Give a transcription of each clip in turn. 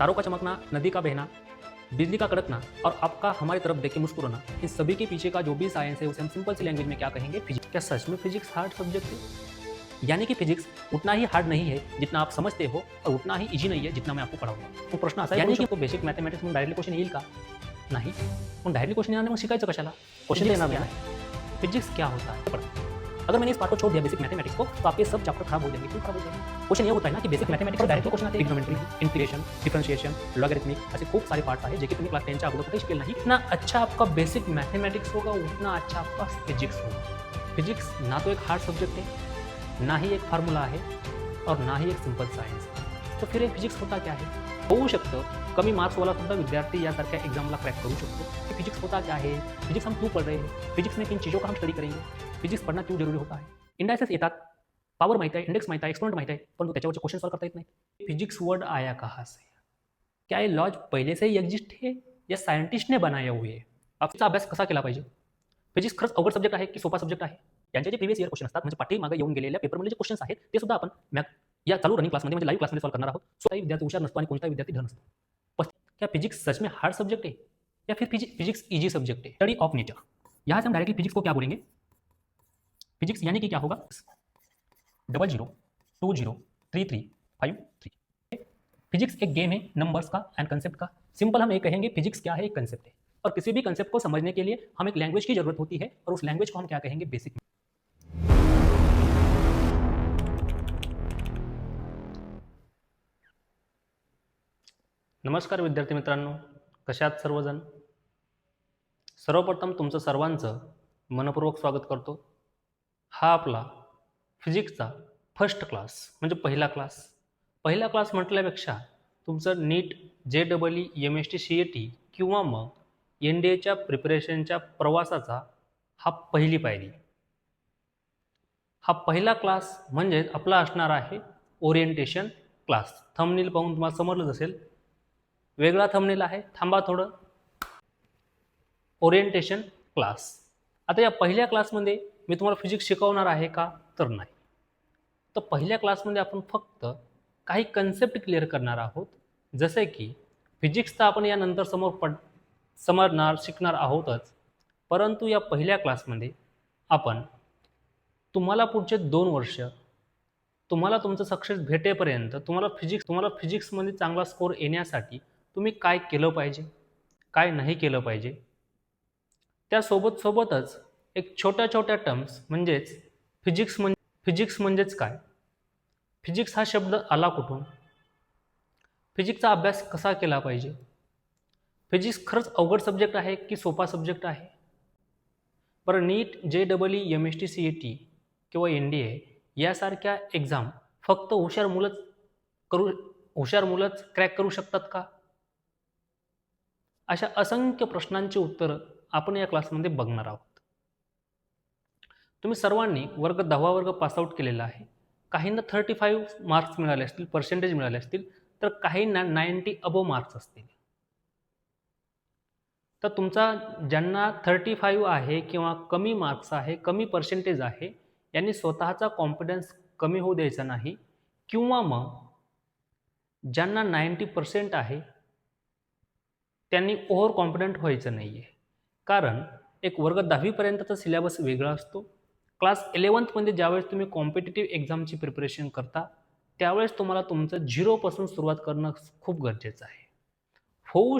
तारों का चमकना, नदी का बहना, बिजली का कड़कना और आपका हमारी तरफ देख के मुस्कुराना, इन सभी के पीछे का जो भी साइंस है उसे हम सिंपल सी लैंग्वेज में क्या कहेंगे, फिजिक्स। क्या सच में फिजिक्स हार्ड सब्जेक्ट है? यानी कि फिजिक्स उतना ही हार्ड नहीं है जितना आप समझते हो और उतना ही इजी नहीं है जितना मैं आपको पढ़ाऊंगा। तो प्रश्न असा यानी की बेसिक मॅथमॅटिक्स म्हणून डायरेक्टली क्वेश्चन येईल का? नाही. पण डायरेक्टली क्वेश्चन येणार नाही, मग शिकायचं कशाला? क्वेश्चन येणार नाही. फिजिक्स क्या होता है? अगर मैंने इस पार्ट को छोड़ दिया बेसिक मैथमेटिक्स को तो आपके सब चैप्टर खराब हो जाएंगे। क्यों खराब हो जाएंगे? क्वेश्चन ये होता है ना कि बेसिक मैथमेटिक्स पर डायरेक्ट क्वेश्चन आते हैं, ट्रिग्नोमेट्री, इंटीग्रेशन, डिफरेंशिएशन, लॉगरिथमिक, ऐसे खूप सारे पार्ट्स आहे जे की तुम्ही क्लास 10 च्या अगोदर कुठे शिकले नाही। इतना अच्छा आपका बेसिक मैथमेटिक्स होगा उतना अच्छा आपका फिजिक्स होगा। फिजिक्स ना तो एक हार्ड सब्जेक्ट है, ना ही एक फार्मूला है और ना ही एक सिंपल सायन्स है। तो फिर फिजिक्स होता क्या है? होऊ शकतं कमी मार्क्सवाला सुद्धा विद्यार्थी यासारख्या एक्झामला क्रॅक करू शकतो कि फिजिक्स होता क्या है, फिजिक्स हम क्यों पढ़ रहे हैं, फिजिक्स में किन चीज़ों का हम स्टडी करेंगे, फिजिक्स पढ़ना क्यों जरूरी होता है। इंडायसेस येतात, पॉवर माहिती आहे, इंडेक्स माहिती आहे, एक्सपोनेंट माहिती आहे, परंतु त्याच्यावरचे क्वेश्चन सॉल्व करता येत नाही। फिजिक्स वर्ड आया कहाँ से? क्या ये लॉज पहले से ही एग्जिस्ट है या सायंटिस्ट ने बनाए हुए है? आपचा अभ्यास कसा केला पाहिजे? फिजिक्स खरंच अवघड सब्जेक्ट आहे की सोपा सब्जेक्ट आहे? यांचे जे प्रिव्हियस इयर क्वेश्चन असतात म्हणजे पाठीमागे येऊन गेलेल्या पेपरमध्ये जे क्वेश्चन्स आहेत ते सुद्धा आपण या चालू रनिंग क्लासमध्ये म्हणजे लाईव्ह क्लासमध्ये सॉल्व करणार आहोत। कोणताही विद्यार्थी हुशार नसतो आणि कोणताही विद्यार्थी ढ नसतो। क्या फिजिक्स सच में हार्ड सब्जेक्ट है या फिर फिजिक्स इजी सब्जेक्ट है? Study of nature. यहाँ से हम डायरेक्टली फिजिक्स को क्या बोलेंगे? फिजिक्स यानी कि क्या होगा? 00203353। फिजिक्स एक गेम है नंबर्स का एंड कंसेप्ट का। सिंपल हम ये कहेंगे फिजिक्स क्या है, एक कंसेप्ट है और किसी भी कंसेप्ट को समझने के लिए हम एक लैंग्वेज की जरूरत होती है और उस लैंग्वेज को हम क्या कहेंगे? बेसिक। नमस्कार विद्यार्थी मित्रांनो, कशा आहात सर्वजण? सर्वप्रथम तुमचं सर्वांचं मनपूर्वक स्वागत करतो। हा आपला फिजिक्सचा फर्स्ट क्लास म्हणजे पहिला क्लास। पहिला क्लास म्हटल्यापेक्षा तुमचं नीट, JEE, MST CET किंवा मग NDAच्या प्रिपरेशनच्या प्रवासाचा हा पहिली पायरी। हा पहिला क्लास म्हणजे आपला असणार आहे ओरिएंटेशन क्लास। थंबनेल पाहून तुम्हाला समजलं असेल, वेगळा थंबनेल आहे, थांबा थोडं। Orientation class. आता या पहिल्या क्लासमध्ये मी तुम्हाला फिजिक्स शिकवणार आहे का? तर नाही। तर पहिल्या क्लासमध्ये आपण फक्त काही कन्सेप्ट क्लिअर करणार आहोत, जसे की फिजिक्स तर आपण यानंतर समजणार शिकणार आहोतच, परंतु या पहिल्या क्लासमध्ये आपण तुम्हाला पुढचे 2 वर्ष तुम्हाला तुमचं सक्सेस भेटेपर्यंत तुम्हाला फिजिक्समध्ये चांगला स्कोर येण्यासाठी तुम्ही काय केलं पाहिजे, काय नाही केलं पाहिजे, त्यासोबतच एक छोट्या टर्म्स म्हणजेच फिजिक्स म्हणजेच काय, फिजिक्स हा शब्द आला कुठून, फिजिक्सचा अभ्यास कसा केला पाहिजे, फिजिक्स खरंच अवघड सब्जेक्ट आहे की सोपा सब्जेक्ट आहे। बरं, नीट, JEE, MST CET किंवा NDA यासारख्या एक्झाम फक्त हुशार मुलंच क्रॅक करू शकतात का? अशा असंख्य प्रश्नांची उत्तरं आपण या क्लासमध्ये बघणार आहोत। तुम्ही सर्वांनी वर्ग 10वा वर्ग पासआउट केलेला आहे। काहींना 35 मार्क्स मिळाले असतील, पर्सेंटेज मिळाले असतील, तर काहींना 90 अबोव मार्क्स असतील। तर तुमचा ज्यांना 35 आहे किंवा कमी मार्क्स आहे, कमी पर्सेंटेज आहे, यांनी स्वतःचा कॉन्फिडन्स कमी होऊ द्यायचा नाही किंवा मग ज्यांना 90% आहे त्यांनी ओव्हर कॉन्फिडंट व्हायचं नाही आहे। कारण एक वर्ग 10वी पर्यंतचा सिलेबस वेगळा असतो। क्लास 11th मध्ये ज्यावेळेस तुम्ही कॉम्पिटिटिव्ह एक्झामची प्रिपरेशन करता त्यावेळेस तुम्हाला तुमचं 0 पासून सुरुवात करणं खूप गरजेचं आहे। होऊ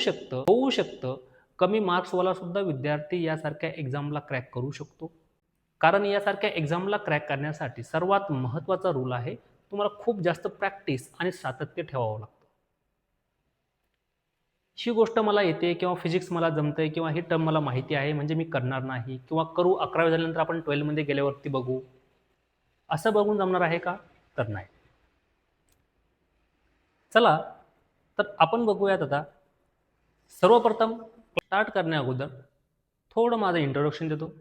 शकतं कमी मार्क्सवाला सुद्धा विद्यार्थी यासारख्या एक्झामला क्रॅक करू शकतो। कारण यासारख्या एक्झामला क्रॅक करण्यासाठी सर्वात महत्त्वाचा रूल आहे तुम्हाला खूप जास्त प्रॅक्टिस आणि सातत्य ठेवावं लागतं। ही गोष्ट मला येते किंवा फिजिक्स मला जमतंय किंवा ही टर्म मला माहिती आहे म्हणजे मी करणार नाही किंवा करू 11वी झाल्यानंतर आपण 12 मध्ये गेल्यावरती बघू, असं बघून जमणार आहे का? तर नाही। चला तर आपण बघूयात आता। सर्वप्रथम स्टार्ट करण्या अगोदर थोडं माझं इंट्रोडक्शन देतो।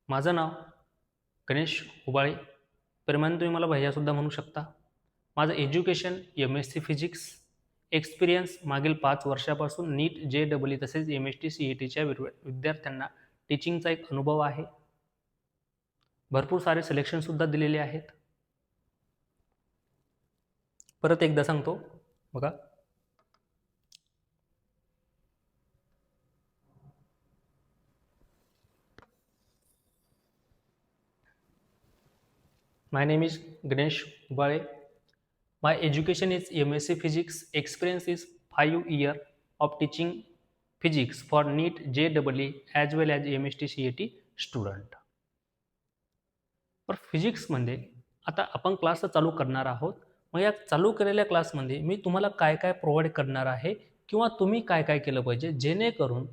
माझं नाव गणेश हुबाळे, प्रेमाने तुम्ही मला भैयासुद्धा म्हणू शकता। माझं एज्युकेशन MSc फिजिक्स, एक्सपिरियन्स मागील 5 वर्षापासून नीट, JEE तसेच MST CETच्या विद्यार्थ्यांना टीचिंगचा एक अनुभव आहे। भरपूर सारे सिलेक्शनसुद्धा दिलेले आहेत। परत एकदा सांगतो, बघा, my name is Ganesh Ubale. My education is MSc Physics. Experience is 5 years of teaching physics for NEET, JEE as well as MST CET student. तर फिजिक्समध्ये आता आपण क्लास चालू करणार आहोत. मग या चालू केलेल्या क्लासमध्ये मी तुम्हाला काय काय प्रोव्हाइड करणार आहे किंवा तुम्ही काय काय केलं पाहिजे जेणेकरून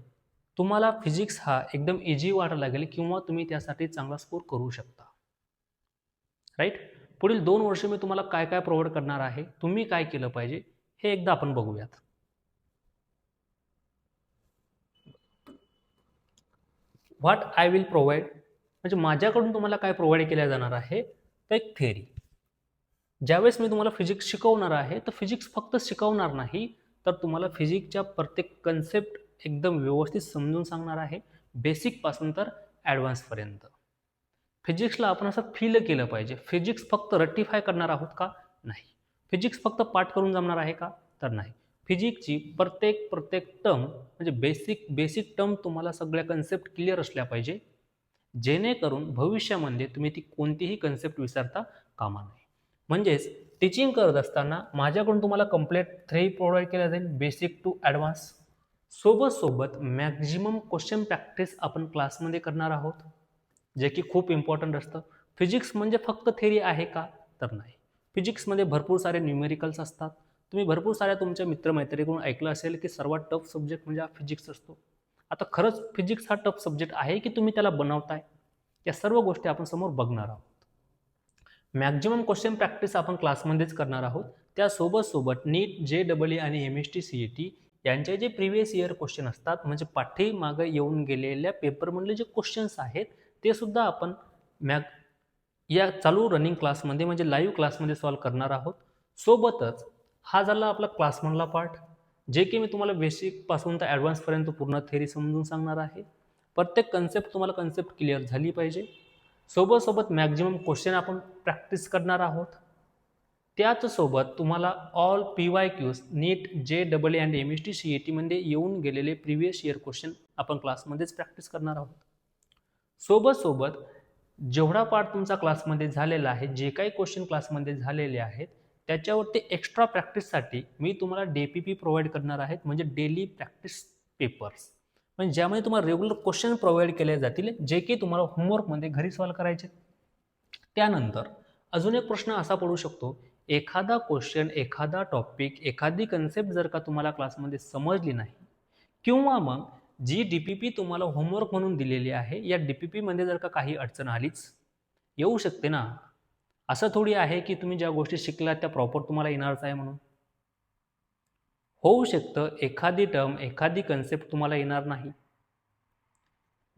तुम्हाला फिजिक्स हा एकदम इझी वाटायला लागेल किंवा तुम्ही त्यासाठी चांगला स्कोर करू शकता. राईट. पुढील 2 वर्ष मी तुम्हाला काय काय प्रोव्हाइड करणार आहे, तुम्ही काय केलं पाहिजे हे एकदा आपण बघूयात. व्हॉट आय विल प्रोव्हाइड म्हणजे माझ्याकडून तुम्हाला काय प्रोव्हाइड केल्या जाणार आहे तर एक थेअरी. ज्यावेळेस मी तुम्हाला फिजिक्स शिकवणार आहे तर फिजिक्स फक्त शिकवणार नाही तर तुम्हाला फिजिक्सच्या प्रत्येक कन्सेप्ट एकदम व्यवस्थित समजून सांगणार आहे, बेसिकपासून तर ॲडव्हान्सपर्यंत. फिजिक्सला आपण असं फील केलं पाहिजे. फिजिक्स फक्त रेक्टिफाय करणार आहोत का? नाही. फिजिक्स फक्त पाठ करून जमणार आहे का? तर नाही. फिजिक्सची प्रत्येक टर्म म्हणजे बेसिक टर्म तुम्हाला सगळ्या कन्सेप्ट क्लिअर असल्या पाहिजे जेणेकरून भविष्यामध्ये तुम्ही ती कोणतीही कन्सेप्ट विसरता कामा नये. म्हणजेच टीचिंग करत असताना माझ्याकडून तुम्हाला कंप्लीट 3 प्रोव्हाइड केल्या जाईल, बेसिक टू ॲडव्हान्स. सोबत मॅक्झिमम क्वेश्चन प्रॅक्टिस आपण क्लासमध्ये करणार आहोत, जे की खूप इम्पॉर्टंट असतं. फिजिक्स म्हणजे फक्त थेअरी आहे का? तर नाही. फिजिक्समध्ये भरपूर सारे न्यूमेरिकल्स असतात. तुम्ही भरपूर साऱ्या तुमच्या मित्रमैत्रिणीकडून ऐकलं असेल की सर्वात टफ सब्जेक्ट म्हणजे हा फिजिक्स असतो. आता खरंच फिजिक्स हा टफ सब्जेक्ट आहे की तुम्ही त्याला बनवताय? या सर्व गोष्टी आपण समोर बघणार आहोत. मॅक्झिमम क्वेश्चन प्रॅक्टिस आपण क्लासमध्येच करणार आहोत. त्यासोबत नीट, JEE आणि MST CET यांचे जे प्रिव्हियस इयर क्वेश्चन असतात म्हणजे पाठीमागे येऊन गेलेल्या पेपरमधले जे क्वेश्चन्स आहेत ते सुद्धा आपण या चालू रनिंग क्लासमध्ये म्हणजे लाईव्ह क्लासमध्ये सॉल्व करणार आहोत. सोबतच हा झाला आपला क्लासमधला पार्ट, जे की मी तुम्हाला बेसिकपासून तर ॲडव्हान्सपर्यंत पूर्ण थेअरी समजून सांगणार आहे. प्रत्येक तुम्हाला कन्सेप्ट क्लिअर झाली पाहिजे. सोबत मॅक्झिमम क्वेश्चन आपण प्रॅक्टिस करणार आहोत. त्याचसोबत तुम्हाला ऑल PYQs नीट, JEE आणि MST CET मध्ये येऊन गेलेले प्रिव्हियस इयर क्वेश्चन आपण क्लासमध्येच प्रॅक्टिस करणार आहोत. सोबत जेवढा पार्ट तुमचा क्लासमध्ये झालेला आहे, जे काही क्वेश्चन क्लासमध्ये झालेले आहेत त्याच्यावरती एक्स्ट्रा प्रॅक्टिससाठी मी तुम्हाला DPP प्रोव्हाइड करणार आहेत, म्हणजे डेली प्रॅक्टिस पेपर्स. म्हणजे ज्यामध्ये तुम्हाला रेग्युलर क्वेश्चन प्रोव्हाइड केले जातील जे की तुम्हाला होमवर्कमध्ये घरी सॉल्व करायचे. त्यानंतर अजून एक प्रश्न असा पडू शकतो, एखादा क्वेश्चन, एखादा टॉपिक, एखादी कन्सेप्ट जर का तुम्हाला क्लासमध्ये समजली नाही किंवा मग जी DPP तुम्हाला होमवर्क म्हणून दिलेली आहे या DPP मध्ये जर का काही अडचण आलीच, येऊ शकते ना. असं थोडी आहे की तुम्ही ज्या गोष्टी शिकलात त्या प्रॉपर तुम्हाला येणारच आहे म्हणून. होऊ शकतं एखादी टर्म, एखादी कन्सेप्ट तुम्हाला येणार नाही.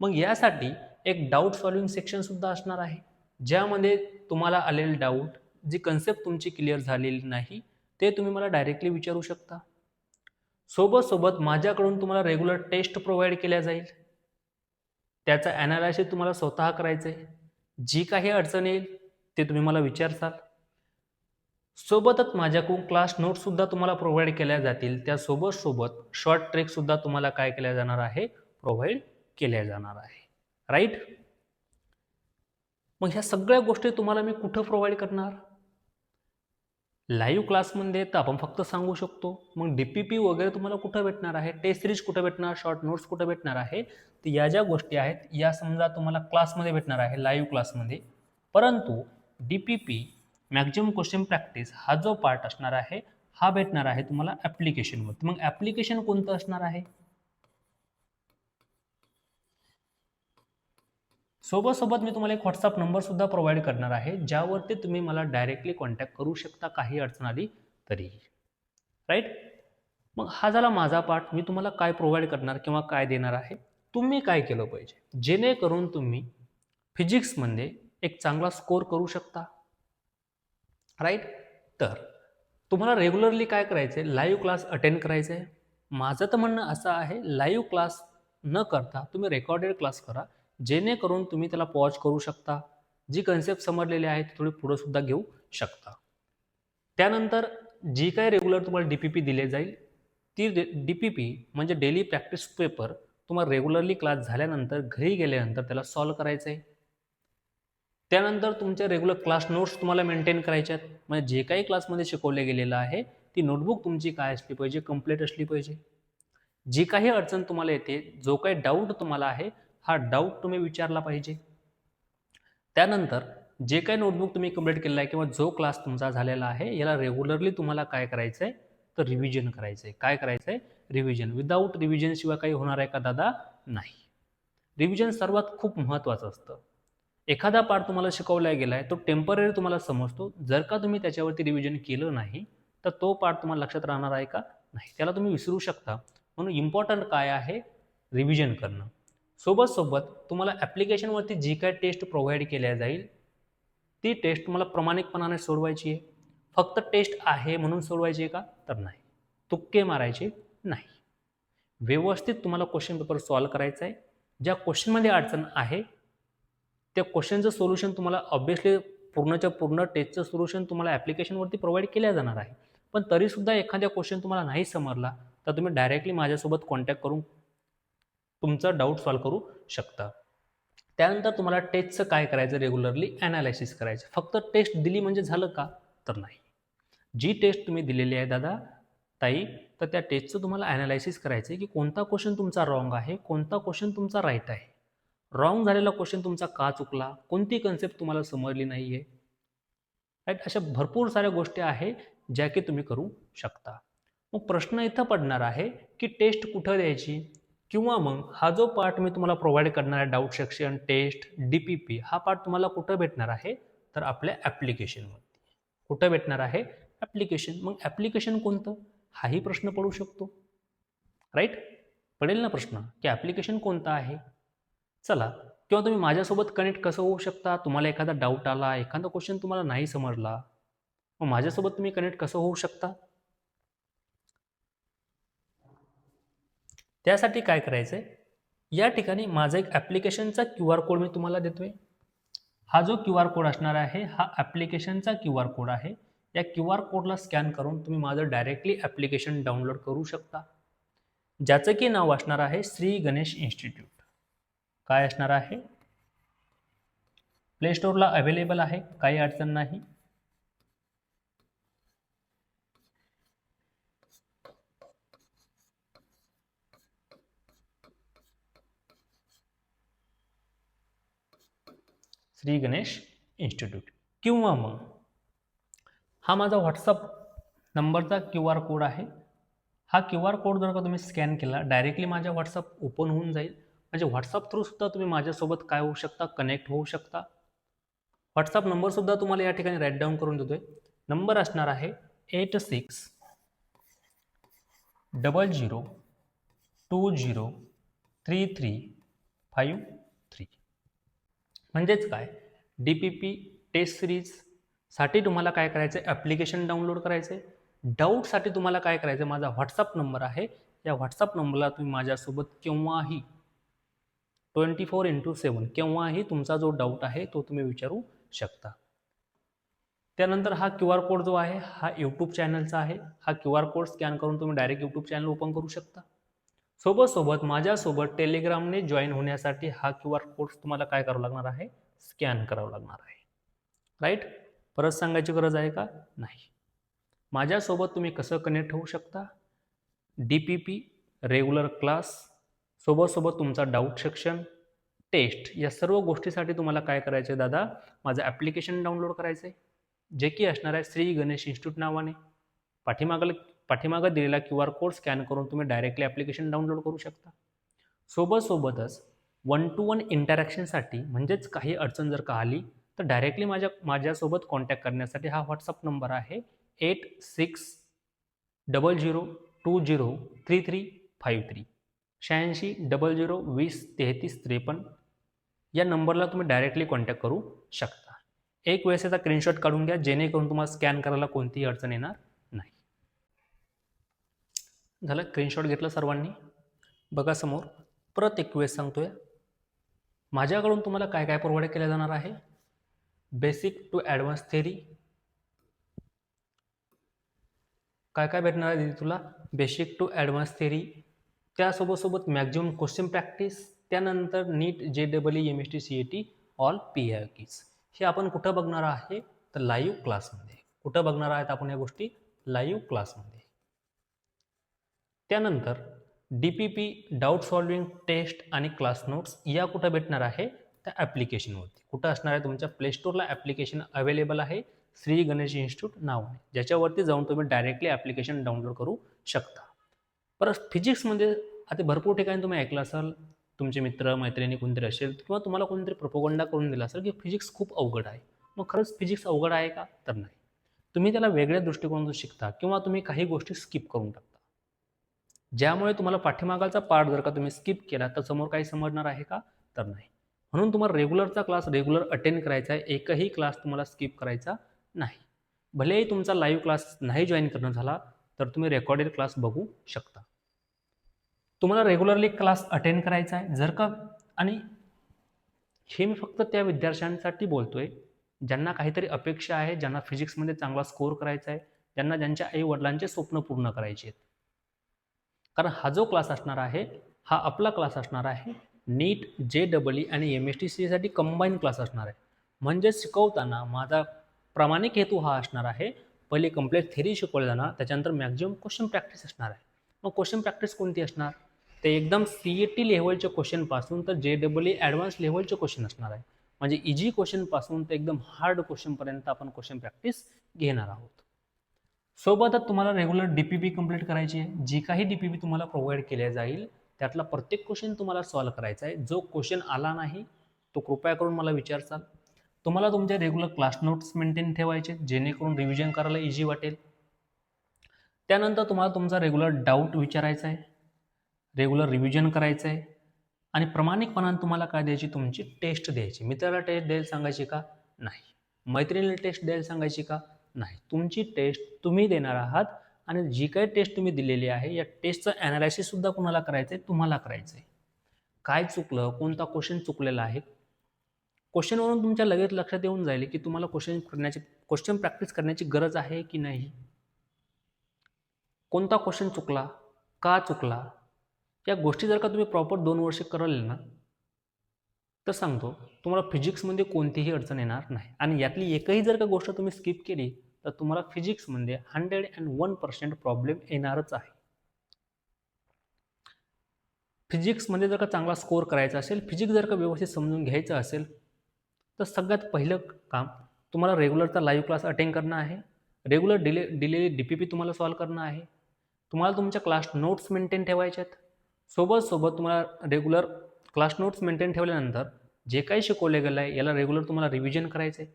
मग यासाठी एक डाऊट सॉल्विंग सेक्शन सुद्धा असणार आहे, ज्यामध्ये तुम्हाला आलेले डाऊट, जी कन्सेप्ट तुमची क्लिअर झालेली नाही ते तुम्ही मला डायरेक्टली विचारू शकता. सोबत माझ्याकडून तुम्हाला रेग्युलर टेस्ट प्रोव्हाइड केल्या जाईल. त्याचा ॲनालायसिस तुम्हाला स्वतः करायचं आहे. जी काही अडचण येईल ते तुम्ही मला विचारसाल. सोबतच माझ्याकडून क्लास नोट्ससुद्धा तुम्हाला प्रोव्हाइड केल्या जातील. त्यासोबत शॉर्ट ट्रिकसुद्धा तुम्हाला काय केल्या जाणार आहे? प्रोव्हाइड केल्या जाणार आहे. राईट. मग ह्या सगळ्या गोष्टी तुम्हाला मी कुठं प्रोव्हाइड करणार? लाईव्ह क्लासमध्ये तर आपण फक्त सांगू शकतो. मग DPP वगैरे तुम्हाला कुठं भेटणार आहे? टेस्ट सिरीज कुठं भेटणार? शॉर्ट नोट्स कुठं भेटणार आहे? तर या ज्या गोष्टी आहेत या समजा तुम्हाला क्लासमध्ये भेटणार आहे, लाईव्ह क्लासमध्ये. परंतु DPP मॅक्झिमम क्वेश्चन प्रॅक्टिस हा जो पार्ट असणार आहे हा भेटणार आहे तुम्हाला ॲप्लिकेशनमध्ये. मग ॲप्लिकेशन कोणतं असणार आहे? सोबत मी तुम्हाला एक व्हॉट्सअप नंबर सुद्धा प्रोव्हाइड करणार आहे, ज्यावरती तुम्ही मला डायरेक्टली कॉन्टॅक्ट करू शकता काही अडचण आली तरीही. राईट. मग हा झाला माझा पार्ट. मी तुम्हाला काय प्रोव्हाइड करणार किंवा काय देणार आहे, तुम्ही काय केलं पाहिजे जेणेकरून तुम्ही फिजिक्समध्ये एक चांगला स्कोर करू शकता. राईट. तर तुम्हाला रेग्युलरली काय करायचं आहे? लाईव्ह क्लास अटेंड करायचं आहे. माझं तर म्हणणं असं आहे, लाईव्ह क्लास न करता तुम्ही रेकॉर्डेड क्लास करा, जेणेकरून तुम्ही त्याला पॉज करू शकता. जी कन्सेप्ट समजलेली आहे ती थोडी पुढं सुद्धा घेऊ शकता. त्यानंतर जी काही रेग्युलर तुम्हाला DPP दिले जाईल ती DPP म्हणजे डेली प्रॅक्टिस पेपर तुम्हाला रेग्युलरली क्लास झाल्यानंतर घरी गेल्यानंतर त्याला सॉल्व करायचं आहे. त्यानंतर तुमच्या रेग्युलर क्लास नोट्स तुम्हाला मेंटेन करायच्या आहेत. म्हणजे जे काही क्लासमध्ये शिकवलं गेलेलं आहे ती नोटबुक तुमची काय असली पाहिजे, कंप्लीट असली पाहिजे. जी काही अडचण तुम्हाला येते, जो काही डाऊट तुम्हाला आहे, हा डाऊट तुम्ही विचारला पाहिजे. त्यानंतर जे काही नोटबुक तुम्ही कंप्लीट केलेला आहे किंवा जो क्लास तुमचा झालेला आहे, याला रेग्युलरली तुम्हाला काय करायचं आहे, तर रिव्हिजन करायचं आहे. काय करायचं आहे? रिव्हिजन. विदाऊट रिव्हिजनशिवाय काही होणार आहे का दादा? नाही. रिव्हिजन सर्वात खूप महत्त्वाचं असतं. एखादा पार्ट तुम्हाला शिकवला गेला आहे, तो टेम्पररी तुम्हाला समजतो. जर का तुम्ही त्याच्यावरती रिव्हिजन केलं नाही, तर तो पार्ट तुम्हाला लक्षात राहणार आहे का? नाही. त्याला तुम्ही विसरू शकता. म्हणून इम्पॉर्टंट काय आहे? रिव्हिजन करणं. सोबत तुम्हाला ॲप्लिकेशनवरती जी काही टेस्ट प्रोव्हाइड केल्या जाईल, ती टेस्ट तुम्हाला प्रामाणिकपणाने सोडवायची आहे. फक्त टेस्ट आहे म्हणून सोडवायची आहे का? तर नाही. तुक्के मारायचे नाही. व्यवस्थित तुम्हाला क्वेश्चन पेपर सॉल्व्ह करायचा आहे. ज्या क्वेश्चनमध्ये अडचण आहे, त्या क्वेश्चनचं सोल्युशन तुम्हाला ऑब्व्हियसली पूर्णच्या पूर्ण टेस्टचं सोल्युशन तुम्हाला ॲप्लिकेशनवरती प्रोव्हाइड केल्या जाणार आहे. पण तरीसुद्धा एखाद्या क्वेश्चन तुम्हाला नाही समजला, तर तुम्ही डायरेक्टली माझ्यासोबत कॉन्टॅक्ट करून तुमचा डाऊट सॉल्व्ह करू शकता. त्यानंतर तुम्हाला टेस्टचं काय करायचं? रेग्युलरली ॲनालायसिस करायचं. फक्त टेस्ट दिली म्हणजे झालं का? तर नाही. जी टेस्ट तुम्ही दिलेली आहे दादा, ताई, तर त्या टेस्टचं तुम्हाला ॲनालायसिस करायचं आहे की कोणता क्वेश्चन तुमचा रॉंग आहे, कोणता क्वेश्चन तुमचा राईट आहे. रॉंग झालेला क्वेश्चन तुमचा का चुकला? कोणती कन्सेप्ट तुम्हाला समजली नाही आहे? राईट? अशा भरपूर साऱ्या गोष्टी आहे ज्या की तुम्ही करू शकता. मग प्रश्न इथं पडणार आहे की टेस्ट कुठं द्यायची? किंवा मग हा जो पार्ट मी तुम्हाला प्रोव्हाइड करणार आहे, डाऊट सेक्शन, टेस्ट, DPP, हा पार्ट तुम्हाला कुठं भेटणार आहे? तर आपल्या ॲप्लिकेशनवरती. कुठं भेटणार आहे? ॲप्लिकेशन. मग ॲप्लिकेशन कोणतं? हाही प्रश्न पडू शकतो. राईट? पडेल ना प्रश्न की ॲप्लिकेशन कोणतं आहे? चला, किंवा तुम्ही माझ्यासोबत कनेक्ट कसं होऊ शकता? तुम्हाला एखादा डाऊट आला, एखादा क्वेश्चन तुम्हाला नाही समजला, मग माझ्यासोबत तुम्ही कनेक्ट कसं होऊ शकता? त्यासाठी काय करायचं आहे? या ठिकाणी माझा एक ॲप्लिकेशनचा QR कोड मी तुम्हाला देतोय. हा जो QR कोड असणार आहे, हा ॲप्लिकेशनचा QR कोड आहे. या QR कोडला स्कॅन करून तुम्ही माझं डायरेक्टली ॲप्लिकेशन डाउनलोड करू शकता. ज्याचं की नाव असणार आहे श्री गणेश इन्स्टिट्यूट. काय असणार आहे? प्ले स्टोअरला अवेलेबल आहे, काही अडचण नाही. श्री गणेश इन्स्टिट्यूट. किंवा मग हा माझा व्हॉट्सअप नंबरचा QR कोड आहे. हा QR कोड जर का तुम्ही स्कॅन केला, डायरेक्टली माझ्या व्हॉट्सअप ओपन होऊन जाईल. म्हणजे व्हॉट्सअप थ्रू सुद्धा तुम्ही माझ्यासोबत काय होऊ शकता? कनेक्ट होऊ शकता. व्हॉट्सअप नंबरसुद्धा तुम्हाला या ठिकाणी राईट डाऊन करून देतोय. नंबर असणार आहे 8600203353. म्हणजेच काय? DPP टेस्ट सिरीजसाठी तुम्हाला काय करायचं आहे? ॲप्लिकेशन डाउनलोड करायचं आहे. डाऊटसाठी तुम्हाला काय करायचं आहे? माझा व्हॉट्सअप नंबर आहे. या व्हॉट्सअप नंबरला तुम्ही माझ्यासोबत केव्हाही 24x7 केव्हाही तुमचा जो डाऊट आहे तो तुम्ही विचारू शकता. त्यानंतर हा QR कोड जो आहे, हा यूट्यूब चॅनलचा आहे. हा QR कोड स्कॅन करून तुम्ही डायरेक्ट यूट्यूब चॅनल ओपन करू शकता. सोबत माझ्यासोबत टेलिग्रामने जॉईन होण्यासाठी हा QR कोड तुम्हाला काय करावं लागणार आहे? स्कॅन करावं लागणार आहे. राईट? परत सांगायची गरज आहे का? नाही. माझ्यासोबत तुम्ही कसं कनेक्ट होऊ शकता? DPP, रेग्युलर क्लास, सोबत तुमचा डाऊट सेक्शन, टेस्ट, या सर्व गोष्टीसाठी तुम्हाला काय करायचं आहे दादा? माझं ॲप्लिकेशन डाउनलोड करायचं आहे, जे की असणार आहे श्री गणेश इन्स्टिट्यूट नावाने. पाठीमागं दिलेला QR कोड स्कॅन करून तुम्ही डायरेक्टली ॲप्लिकेशन डाउनलोड करू शकता. सोबतच 1 to 1 इंटरॅक्शनसाठी, म्हणजेच काही अडचण जर का आली तर डायरेक्टली माझ्यासोबत कॉन्टॅक्ट करण्यासाठी हा व्हॉट्सअप नंबर आहे 8600203353. 8600203353. या नंबरला तुम्ही डायरेक्टली कॉन्टॅक्ट करू शकता. एक वेळेस याचा स्क्रीनशॉट काढून घ्या, जेणेकरून तुम्हाला स्कॅन करायला कोणतीही अडचण येणार नाही. झालं? स्क्रीनशॉट घेतलं सर्वांनी? बघा समोर. परत एक वेळेस सांगतोय, माझ्याकडून तुम्हाला काय काय प्रोव्हाइड केलं जाणार आहे? बेसिक टू ॲडव्हान्स थेरी, काय काय भेटणार आहे दीदी तुला? बेसिक टू ॲडव्हान्स थेरी, त्यासोबत मॅक्झिमम क्वेश्चन प्रॅक्टिस, त्यानंतर NEET JEE MST CET all PIQs. हे आपण कुठं बघणार आहे? तर लाईव्ह क्लासमध्ये. कुठं बघणार आहेत आपण या गोष्टी? लाईव्ह क्लासमध्ये. त्यानंतर DPP डाऊट सॉल्विंग टेस्ट आणि क्लास नोट्स या कुठं भेटणार आहे? त्या ॲप्लिकेशनवरती. कुठं असणार आहे? तुमच्या प्ले स्टोअरला ॲप्लिकेशन अवेलेबल आहे, श्री गणेश इन्स्टिट्यूट नावाने, ज्याच्यावरती जाऊन तुम्ही डायरेक्टली ॲप्लिकेशन डाउनलोड करू शकता. परत फिजिक्समध्ये आता भरपूर ठिकाणी तुम्ही ऐकलं असाल, तुमचे मित्र मैत्रिणी कोणतरी असेल किंवा तुम्हाला कोणतरी प्रोपोगंडा करून दिला असेल की फिजिक्स खूप अवघड आहे. मग खरंच फिजिक्स अवघड आहे का? तर नाही. तुम्ही त्याला वेगळ्या दृष्टिकोनातून शिकता किंवा तुम्ही काही गोष्टी स्किप करून टाकता, ज्यामुळे तुम्हाला पाठीमागाचा पार्ट जर का तुम्ही स्किप केला तर समोर काही समजणार आहे का? तर नाही. म्हणून तुम्हाला रेग्युलरचा क्लास रेग्युलर अटेंड करायचा आहे, एकही क्लास तुम्हाला स्किप करायचा नाही. भलेही तुमचा लाईव्ह क्लास नाही जॉईन करणं झाला तर तुम्ही रेकॉर्डेड क्लास बघू शकता. तुम्हाला रेग्युलरली क्लास अटेंड करायचा आहे जर का, आणि हे मी फक्त त्या विद्यार्थ्यांसाठी बोलतोय ज्यांना काहीतरी अपेक्षा आहे, ज्यांना फिजिक्समध्ये चांगला स्कोअर करायचा आहे, ज्यांना ज्यांच्या आई वडिलांचे स्वप्न पूर्ण करायचे आहेत. कारण हा जो क्लास असणार आहे हा आपला क्लास असणार आहे नीट JEE आणि MST CET कंबाईन क्लास असणार आहे. म्हणजे शिकवताना माझा प्रामाणिक हेतू हा असणार आहे, पहिले कंप्लीट थेरी शिकवलं जाणार, त्याच्यानंतर मॅक्झिमम क्वेश्चन प्रॅक्टिस असणार आहे. मग क्वेश्चन प्रॅक्टिस कोणती असणार? ते एकदम CET लेव्हलचे क्वेश्चनपासून तर JEE ॲडव्हान्स लेव्हलचे क्वेश्चन असणार आहे. म्हणजे इझी क्वेश्चनपासून ते एकदम हार्ड क्वेश्चनपर्यंत आपण क्वेश्चन प्रॅक्टिस घेणार आहोत. सोबतच तुम्हाला रेग्युलर DPP कंप्लीट करायची आहे. जी काही DPP तुम्हाला प्रोव्हाइड केल्या जाईल त्यातला प्रत्येक क्वेश्चन तुम्हाला सॉल्व्ह करायचा आहे. जो क्वेश्चन आला नाही तो कृपया करून मला विचारसाल. तुम्हाला तुमचे रेग्युलर क्लास नोट्स मेंटेन ठेवायचे जेणेकरून रिव्हिजन करायला इझी वाटेल. त्यानंतर तुम्हाला तुमचा रेग्युलर डाऊट विचारायचा आहे, रेग्युलर रिव्हिजन करायचं आहे आणि प्रामाणिकपणाने तुम्हाला काय द्यायची? तुमची टेस्ट द्यायची. मित्राला टेस्ट द्यायला सांगायची का? नाही. मैत्रिणीला टेस्ट द्यायला सांगायची का? नाही. तुमची टेस्ट तुम्ही देणार आहात आणि जी काही टेस्ट तुम्ही दिलेली आहे या टेस्टचं ॲनालायसिससुद्धा कुणाला करायचं आहे? तुम्हाला करायचं आहे. काय चुकलं? कोणता क्वेश्चन चुकलेला आहे? क्वेश्चनवरून तुमच्या लगेच लक्षात येऊन जाईल की तुम्हाला क्वेश्चन प्रॅक्टिस करण्याची गरज आहे की नाही. कोणता क्वेश्चन चुकला? का चुकला? या गोष्टी जर का तुम्ही प्रॉपर 2 वर्ष कराल ना तर सांगतो तुम्हाला फिजिक्समध्ये कोणतीही अडचण येणार नाही. आणि यातली एकही जर का गोष्ट तुम्ही स्किप केली तर तुम्हाला फिजिक्समध्ये 101% प्रॉब्लेम येणारच आहे. फिजिक्समध्ये जर का चांगला स्कोअर करायचा असेल, फिजिक्स जर का व्यवस्थित समजून घ्यायचं असेल तर सगळ्यात पहिलं काम तुम्हाला रेग्युलरचा लाईव्ह क्लास अटेंड करणं आहे. रेग्युलर दिलेली DPP तुम्हाला सॉल्व्ह करणं आहे. तुम्हाला तुमच्या क्लास नोट्स मेंटेन ठेवायचे आहेत. सोबत तुम्हाला रेग्युलर क्लास नोट्स मेंटेन ठेवल्यानंतर जे काही शिकवले गेलं आहे याला रेग्युलर तुम्हाला रिव्हिजन करायचं आहे.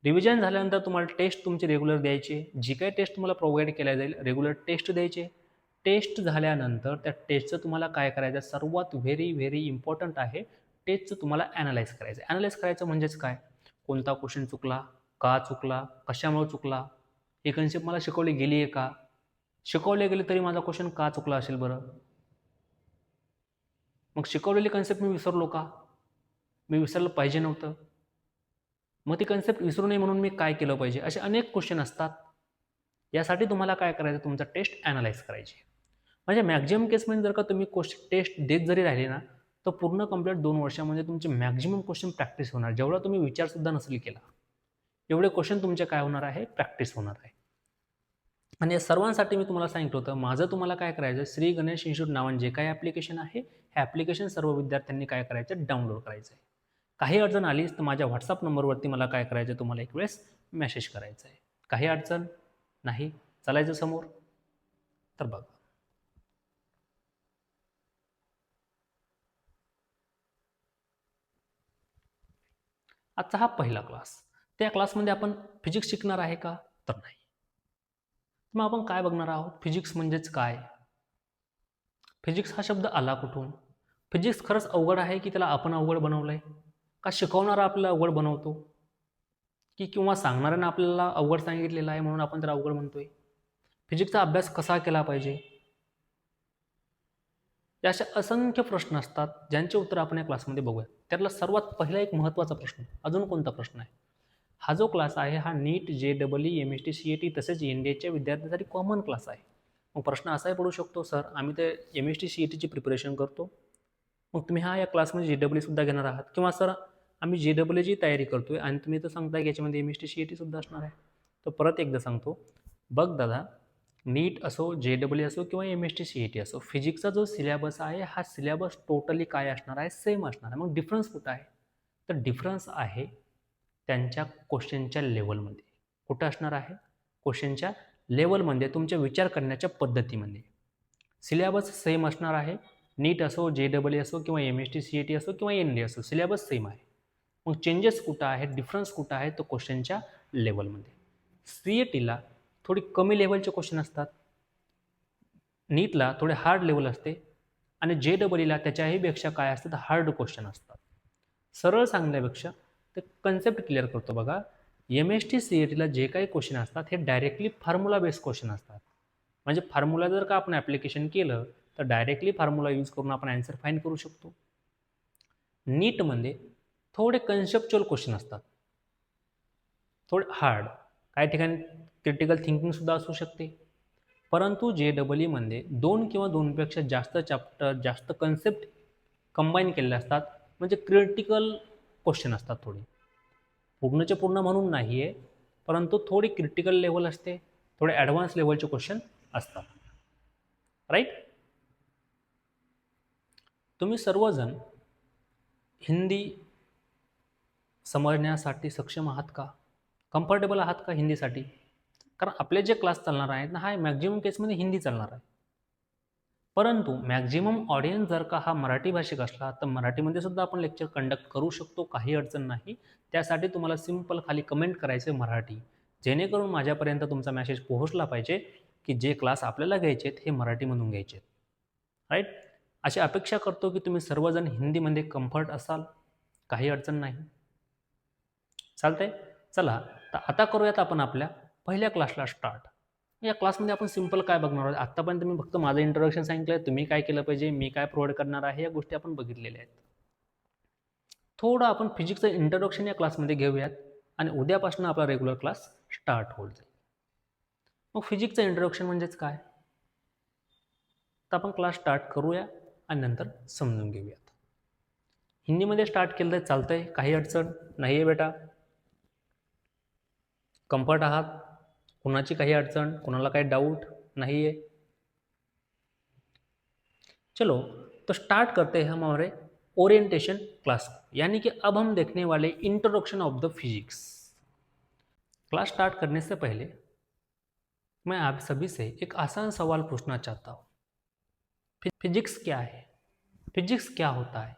रिव्हिजन झाल्यानंतर तुम्हाला टेस्ट तुमची रेग्युलर द्यायची. जी काही टेस्ट तुम्हाला प्रोव्हाइड केल्या जाईल रेग्युलर टेस्ट द्यायचे. टेस्ट झाल्यानंतर त्या टेस्टचं तुम्हाला काय करायचं? सर्वात व्हेरी इम्पॉर्टंट आहे, टेस्टचं तुम्हाला ॲनालाइज करायचं. ॲनालाइज करायचं म्हणजेच काय? कोणता क्वेश्चन चुकला? का चुकला? कशामुळे चुकला? ही कन्सेप्ट मला शिकवली गेली आहे का? शिकवले गेले तरी माझा क्वेश्चन का चुकला असेल बरं? मग शिकवलेली कन्सेप्ट मी विसरलो का? मी विसरलं पाहिजे नव्हतं. मग ती कन्सेप्ट विसरू नये म्हणून मी काय केलं पाहिजे? असे अनेक क्वेश्चन असतात. यासाठी तुम्हाला काय करायचं? तुमचा टेस्ट ॲनालाइज करायची. म्हणजे मॅक्झिमम केसमध्ये जर का तुम्ही टेस्ट देत जरी राहिले ना तर पूर्ण कंप्लीट 2 वर्षामध्ये तुमचे मॅक्झिमम क्वेश्चन प्रॅक्टिस होणार. जेवढा तुम्ही विचारसुद्धा नसेल केला एवढे क्वेश्चन तुमचे काय होणार आहे? प्रॅक्टिस होणार आहे. आणि या सर्वांसाठी मी तुम्हाला सांगितलं होतं माझं तुम्हाला काय करायचं? श्री गणेश इन्स्टिट्यूट नावाने जे काही ॲप्लिकेशन आहे हे ॲप्लिकेशन सर्व विद्यार्थ्यांनी काय करायचं? डाउनलोड करायचं आहे. काही अडचण आलीच तर माझ्या व्हॉट्सअप नंबरवरती मला काय करायचं? तुम्हाला एक वेळेस मेसेज करायचा आहे. काही अडचण नाही, चालायचं समोर. तर बघा, आजचा हा पहिला क्लास. त्या क्लासमध्ये आपण फिजिक्स शिकणार आहे का? तर नाही. मग आपण काय बघणार आहोत? फिजिक्स म्हणजेच काय? फिजिक्स हा शब्द आला कुठून? फिजिक्स खरंच अवघड आहे की त्याला आपण अवघड बनवलं आहे? का शिकवणारा आपल्याला अवघड बनवतो? की किंवा सांगणाऱ्यानं आपल्याला अवघड सांगितलेलं आहे म्हणून आपण त्याला अवघड म्हणतोय? फिजिक्सचा अभ्यास कसा केला पाहिजे? या अशा असंख्य प्रश्न असतात ज्यांचे उत्तर आपण या क्लासमध्ये बघूया. त्यातला सर्वात पहिला एक महत्त्वाचा प्रश्न, अजून कोणता प्रश्न आहे? हा जो क्लास आहे हा नीट JEE MST CET तसेच NDAच्या विद्यार्थ्यांसाठी कॉमन क्लास आहे. मग प्रश्न असाही पडू शकतो, सर आम्ही ते MST CETची प्रिपरेशन करतो, मग तुम्ही या क्लासमध्ये JEE सुद्धा घेणार आहात, किंवा सर आम्ही JEEची तयारी करतोय आणि तुम्ही तर सांगताय की याच्यामध्ये MST CET सुद्धा असणार आहे. तर परत एकदा सांगतो, बघ दादा, नीट असो, JEE असो किंवा MST CET असो, फिजिक्सचा जो सिलेबस आहे हा सिलेबस टोटली काय असणार आहे, सेम असणार आहे. मग डिफरन्स कुठं आहे? तर डिफरन्स आहे त्यांच्या क्वेश्चनच्या लेवलमध्ये. कुठं असणार आहे? क्वेश्चनच्या लेवलमध्ये, तुमच्या विचार करण्याच्या पद्धतीमध्ये. सिलेबस सेम असणार आहे. नीट असो, JEE असो किंवा MST CET असो किंवा NDA असो, सिलेबस सेम आहे. मग चेंजेस कुठं आहे, डिफरन्स कुठं आहे? तो क्वेश्चनच्या लेवलमध्ये. CETला थोडी कमी लेवलचे क्वेश्चन असतात, नीटला थोडे हार्ड लेवल असते आणि JEEला त्याच्याही पेक्षा काय असतात, हार्ड क्वेश्चन असतात. सरळ सांगण्यापेक्षा ते कन्सेप्ट क्लिअर करतो बघा. MST CETला जे काही क्वेश्चन असतात हे डायरेक्टली फॉर्म्युला बेस्ड क्वेश्चन असतात. म्हणजे फॉर्म्युला जर का आपण ॲप्लिकेशन केलं तर डायरेक्टली फॉर्म्युला यूज करून आपण आन्सर फाइंड करू शकतो. नीटमध्ये थोडे कन्सेप्च्युअल क्वेश्चन असतात, थोडे हार्ड, काही ठिकाणी क्रिटिकल थिंकिंगसुद्धा असू शकते. परंतु JEEमध्ये 2 किंवा 2पेक्षा जास्त चॅप्टर, जास्त कन्सेप्ट कंबाईन केलेले असतात, म्हणजे क्रिटिकल क्वेश्चन असतात. थोडे पूर्णचे पूर्ण म्हणून नाही आहे, परंतु थोडी क्रिटिकल लेवल असते, थोडे ॲडव्हान्स लेवलचे क्वेश्चन असतात. राईट? तुम्ही सर्वजण हिंदी समजण्यासाठी सक्षम आहात का? कम्फर्टेबल आहात का हिंदीसाठी? कारण आपले जे क्लास चालणार आहेत ना, हा मॅक्झिमम केसमध्ये हिंदी चालणार आहे. परंतु मॅक्झिमम ऑडियन्स जर का हा मराठी भाषिक असला तर मराठीमध्ये सुद्धा आपण लेक्चर कंडक्ट करू शकतो, काही अडचण नाही. त्यासाठी तुम्हाला सिंपल खाली कमेंट करायचे मराठी, जेणेकरून माझ्यापर्यंत तुमचा मेसेज पोहोचला पाहिजे की जे क्लास आपल्याला घ्यायचे आहेत हे मराठीमधून घ्यायचे आहेत. राईट? अशी अपेक्षा करतो की तुम्ही सर्वजण हिंदीमध्ये कम्फर्ट असाल, काही अडचण नाही. चालतंय? चला तर आता करूयात आपण आपल्या पहिल्या क्लासला स्टार्ट. या क्लासमध्ये आपण सिंपल काय बघणार आहोत? आत्तापर्यंत मी फक्त माझं इंट्रोडक्शन सांगितलं आहे, तुम्ही काय केलं पाहिजे, मी काय प्रोव्हाइड करणार आहे, या गोष्टी आपण बघितलेल्या आहेत. थोडं आपण फिजिक्सचं इंट्रोडक्शन या क्लासमध्ये घेऊयात आणि उद्यापासून आपला रेग्युलर क्लास स्टार्ट होत जाईल. मग फिजिक्सचं इंट्रोडक्शन म्हणजेच काय? तर आपण क्लास स्टार्ट करूया आणि नंतर समजून घेऊयात. हिंदीमध्ये स्टार्ट केलं तर चालतंय, काही अडचण नाही आहे बेटा? कम्फर्ट आहात? कोणाची काही अड़चन, कोणाला काही डाउट नहीं है? चलो तो स्टार्ट करते हैं हम हमारे ओरिएंटेशन क्लास को, यानी कि अब हम देखने वाले introduction of the physics. Class start करने से पहले मैं आप सभी से एक आसान सवाल पूछना चाहता हूँ। फिजिक्स क्या है? फिजिक्स क्या होता है?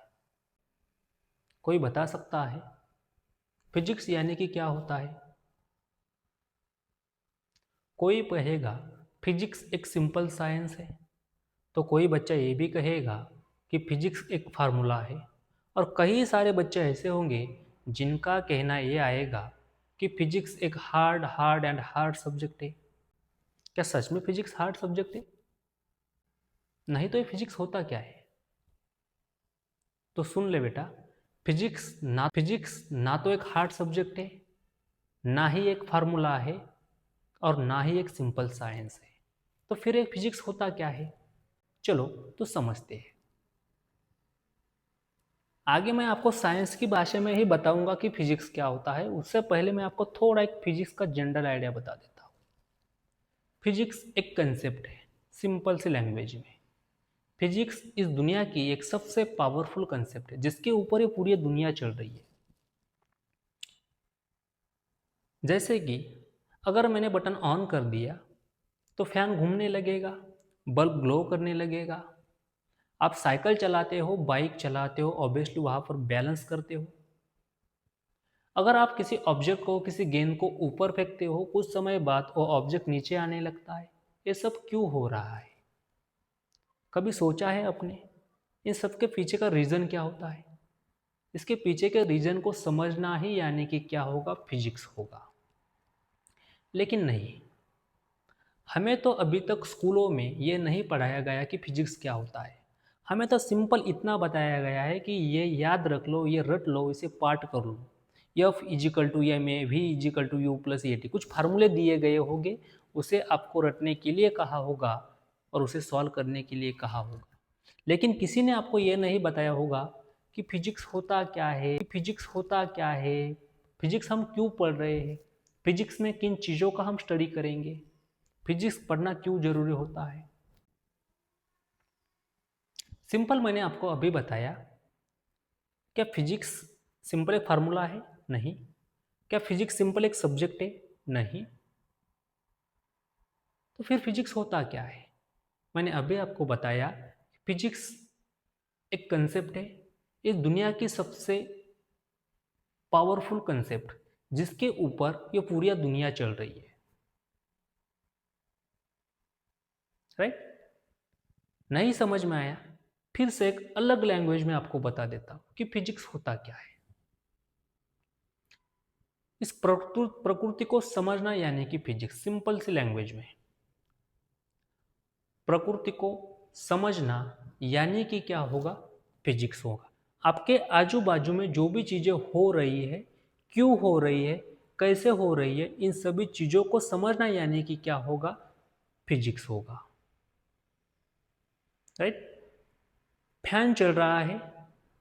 कोई बता सकता है? फिजिक्स यानी कि क्या होता है? कोई कहेगा फिजिक्स एक सिंपल साइंस है, तो कोई बच्चा ये भी कहेगा कि फिजिक्स एक फार्मूला है, और कई सारे बच्चे ऐसे होंगे जिनका कहना ये आएगा कि फिजिक्स एक हार्ड सब्जेक्ट है। क्या सच में फिजिक्स हार्ड सब्जेक्ट है? नहीं तो ये फिजिक्स होता क्या है? तो सुन ले बेटा, फिजिक्स ना तो एक हार्ड सब्जेक्ट है, ना ही एक फार्मूला है, और ना ही एक सिंपल साइंस है। तो फिर एक फिजिक्स होता क्या है? चलो तो समझते हैं। आगे मैं आपको साइंस की भाषा में ही बताऊंगा कि फिजिक्स क्या होता है, उससे पहले मैं आपको थोड़ा एक फिजिक्स का जनरल आइडिया बता देता हूँ। फिजिक्स एक कंसेप्ट है, सिंपल सी लैंग्वेज में। फिजिक्स इस दुनिया की एक सबसे पावरफुल कंसेप्ट है, जिसके ऊपर ये पूरी दुनिया चल रही है। जैसे कि अगर मैंने बटन ऑन कर दिया तो फैन घूमने लगेगा, बल्ब ग्लो करने लगेगा। आप साइकिल चलाते हो, बाइक चलाते हो, ऑब्वियसली वहाँ पर बैलेंस करते हो। अगर आप किसी ऑब्जेक्ट को, किसी गेंद को ऊपर फेंकते हो, कुछ समय बाद वो ऑब्जेक्ट नीचे आने लगता है। ये सब क्यों हो रहा है? कभी सोचा है आपने इन सब के पीछे का रीज़न क्या होता है? इसके पीछे के रीज़न को समझना ही यानी कि क्या होगा, फिजिक्स होगा। लेकिन नहीं, हमें तो अभी तक स्कूलों में ये नहीं पढ़ाया गया कि फिजिक्स क्या होता है। हमें तो सिंपल इतना बताया गया है कि ये याद रख लो, ये रट लो, इसे पाठ कर लो। F equal to M A, V equal to U plus A T, कुछ फार्मूले दिए गए होंगे, उसे आपको रटने के लिए कहा होगा और उसे सॉल्व करने के लिए कहा होगा। लेकिन किसी ने आपको ये नहीं बताया होगा कि फिजिक्स होता क्या है, फिजिक्स होता क्या है, फिजिक्स हम क्यों पढ़ रहे हैं, फिजिक्स में किन चीज़ों का हम स्टडी करेंगे, फिजिक्स पढ़ना क्यों जरूरी होता है। सिंपल मैंने आपको अभी बताया। क्या फिजिक्स सिंपल एक फार्मूला है? नहीं। क्या फिजिक्स सिंपल एक सब्जेक्ट है? नहीं। तो फिर फिजिक्स होता क्या है? मैंने अभी आपको बताया फिजिक्स एक कंसेप्ट है, इस दुनिया की सबसे पावरफुल कंसेप्ट जिसके ऊपर ये पूरी दुनिया चल रही है, राइट? नहीं समझ में आया? फिर से एक अलग लैंग्वेज में आपको बता देता हूं कि फिजिक्स होता क्या है। इस प्रकृति को समझना यानी कि फिजिक्स, सिंपल सी लैंग्वेज में प्रकृति को समझना यानी कि क्या होगा? फिजिक्स होगा। आपके आजू बाजू में जो भी चीजें हो रही है, क्यों हो रही है, कैसे हो रही है, इन सभी चीजों को समझना यानी कि क्या होगा? फिजिक्स होगा, राइट? फैन चल रहा है,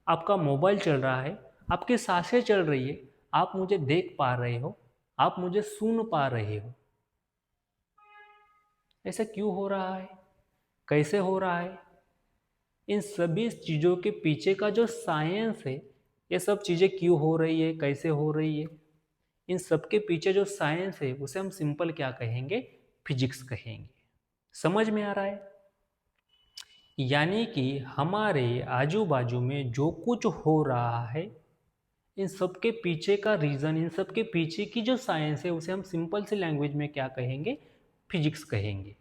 आपका मोबाइल चल रहा है, आपकी सांसें चल रही है, आप मुझे देख पा रहे हो, आप मुझे सुन पा रहे हो। ऐसा क्यों हो रहा है, कैसे हो रहा है? इन सभी चीज़ों के पीछे का जो साइंस है, ये सब चीज़ें क्यों हो रही है, कैसे हो रही है, इन सब के पीछे जो साइंस है उसे हम सिंपल क्या कहेंगे? फिजिक्स कहेंगे। समझ में आ रहा है? यानी कि हमारे आजू बाजू में जो कुछ हो रहा है, इन सब के पीछे का रीज़न, इन सब के पीछे की जो साइंस है उसे हम सिंपल सी लैंग्वेज में क्या कहेंगे? फिजिक्स कहेंगे।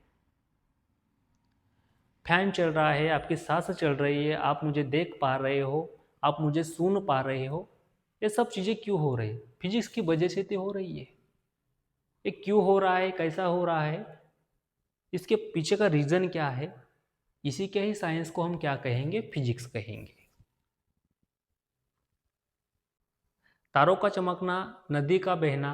फैन चल रहा है, आपकी सांस चल रही है, आप मुझे देख पा रहे हो, आप मुझे सुन पा रहे हो, ये सब चीज़ें क्यों हो रही है? फिजिक्स की वजह से तो हो रही है। ये क्यों हो रहा है, कैसा हो रहा है, इसके पीछे का रीज़न क्या है, इसी के ही साइंस को हम क्या कहेंगे? फिजिक्स कहेंगे। तारों का चमकना, नदी का बहना,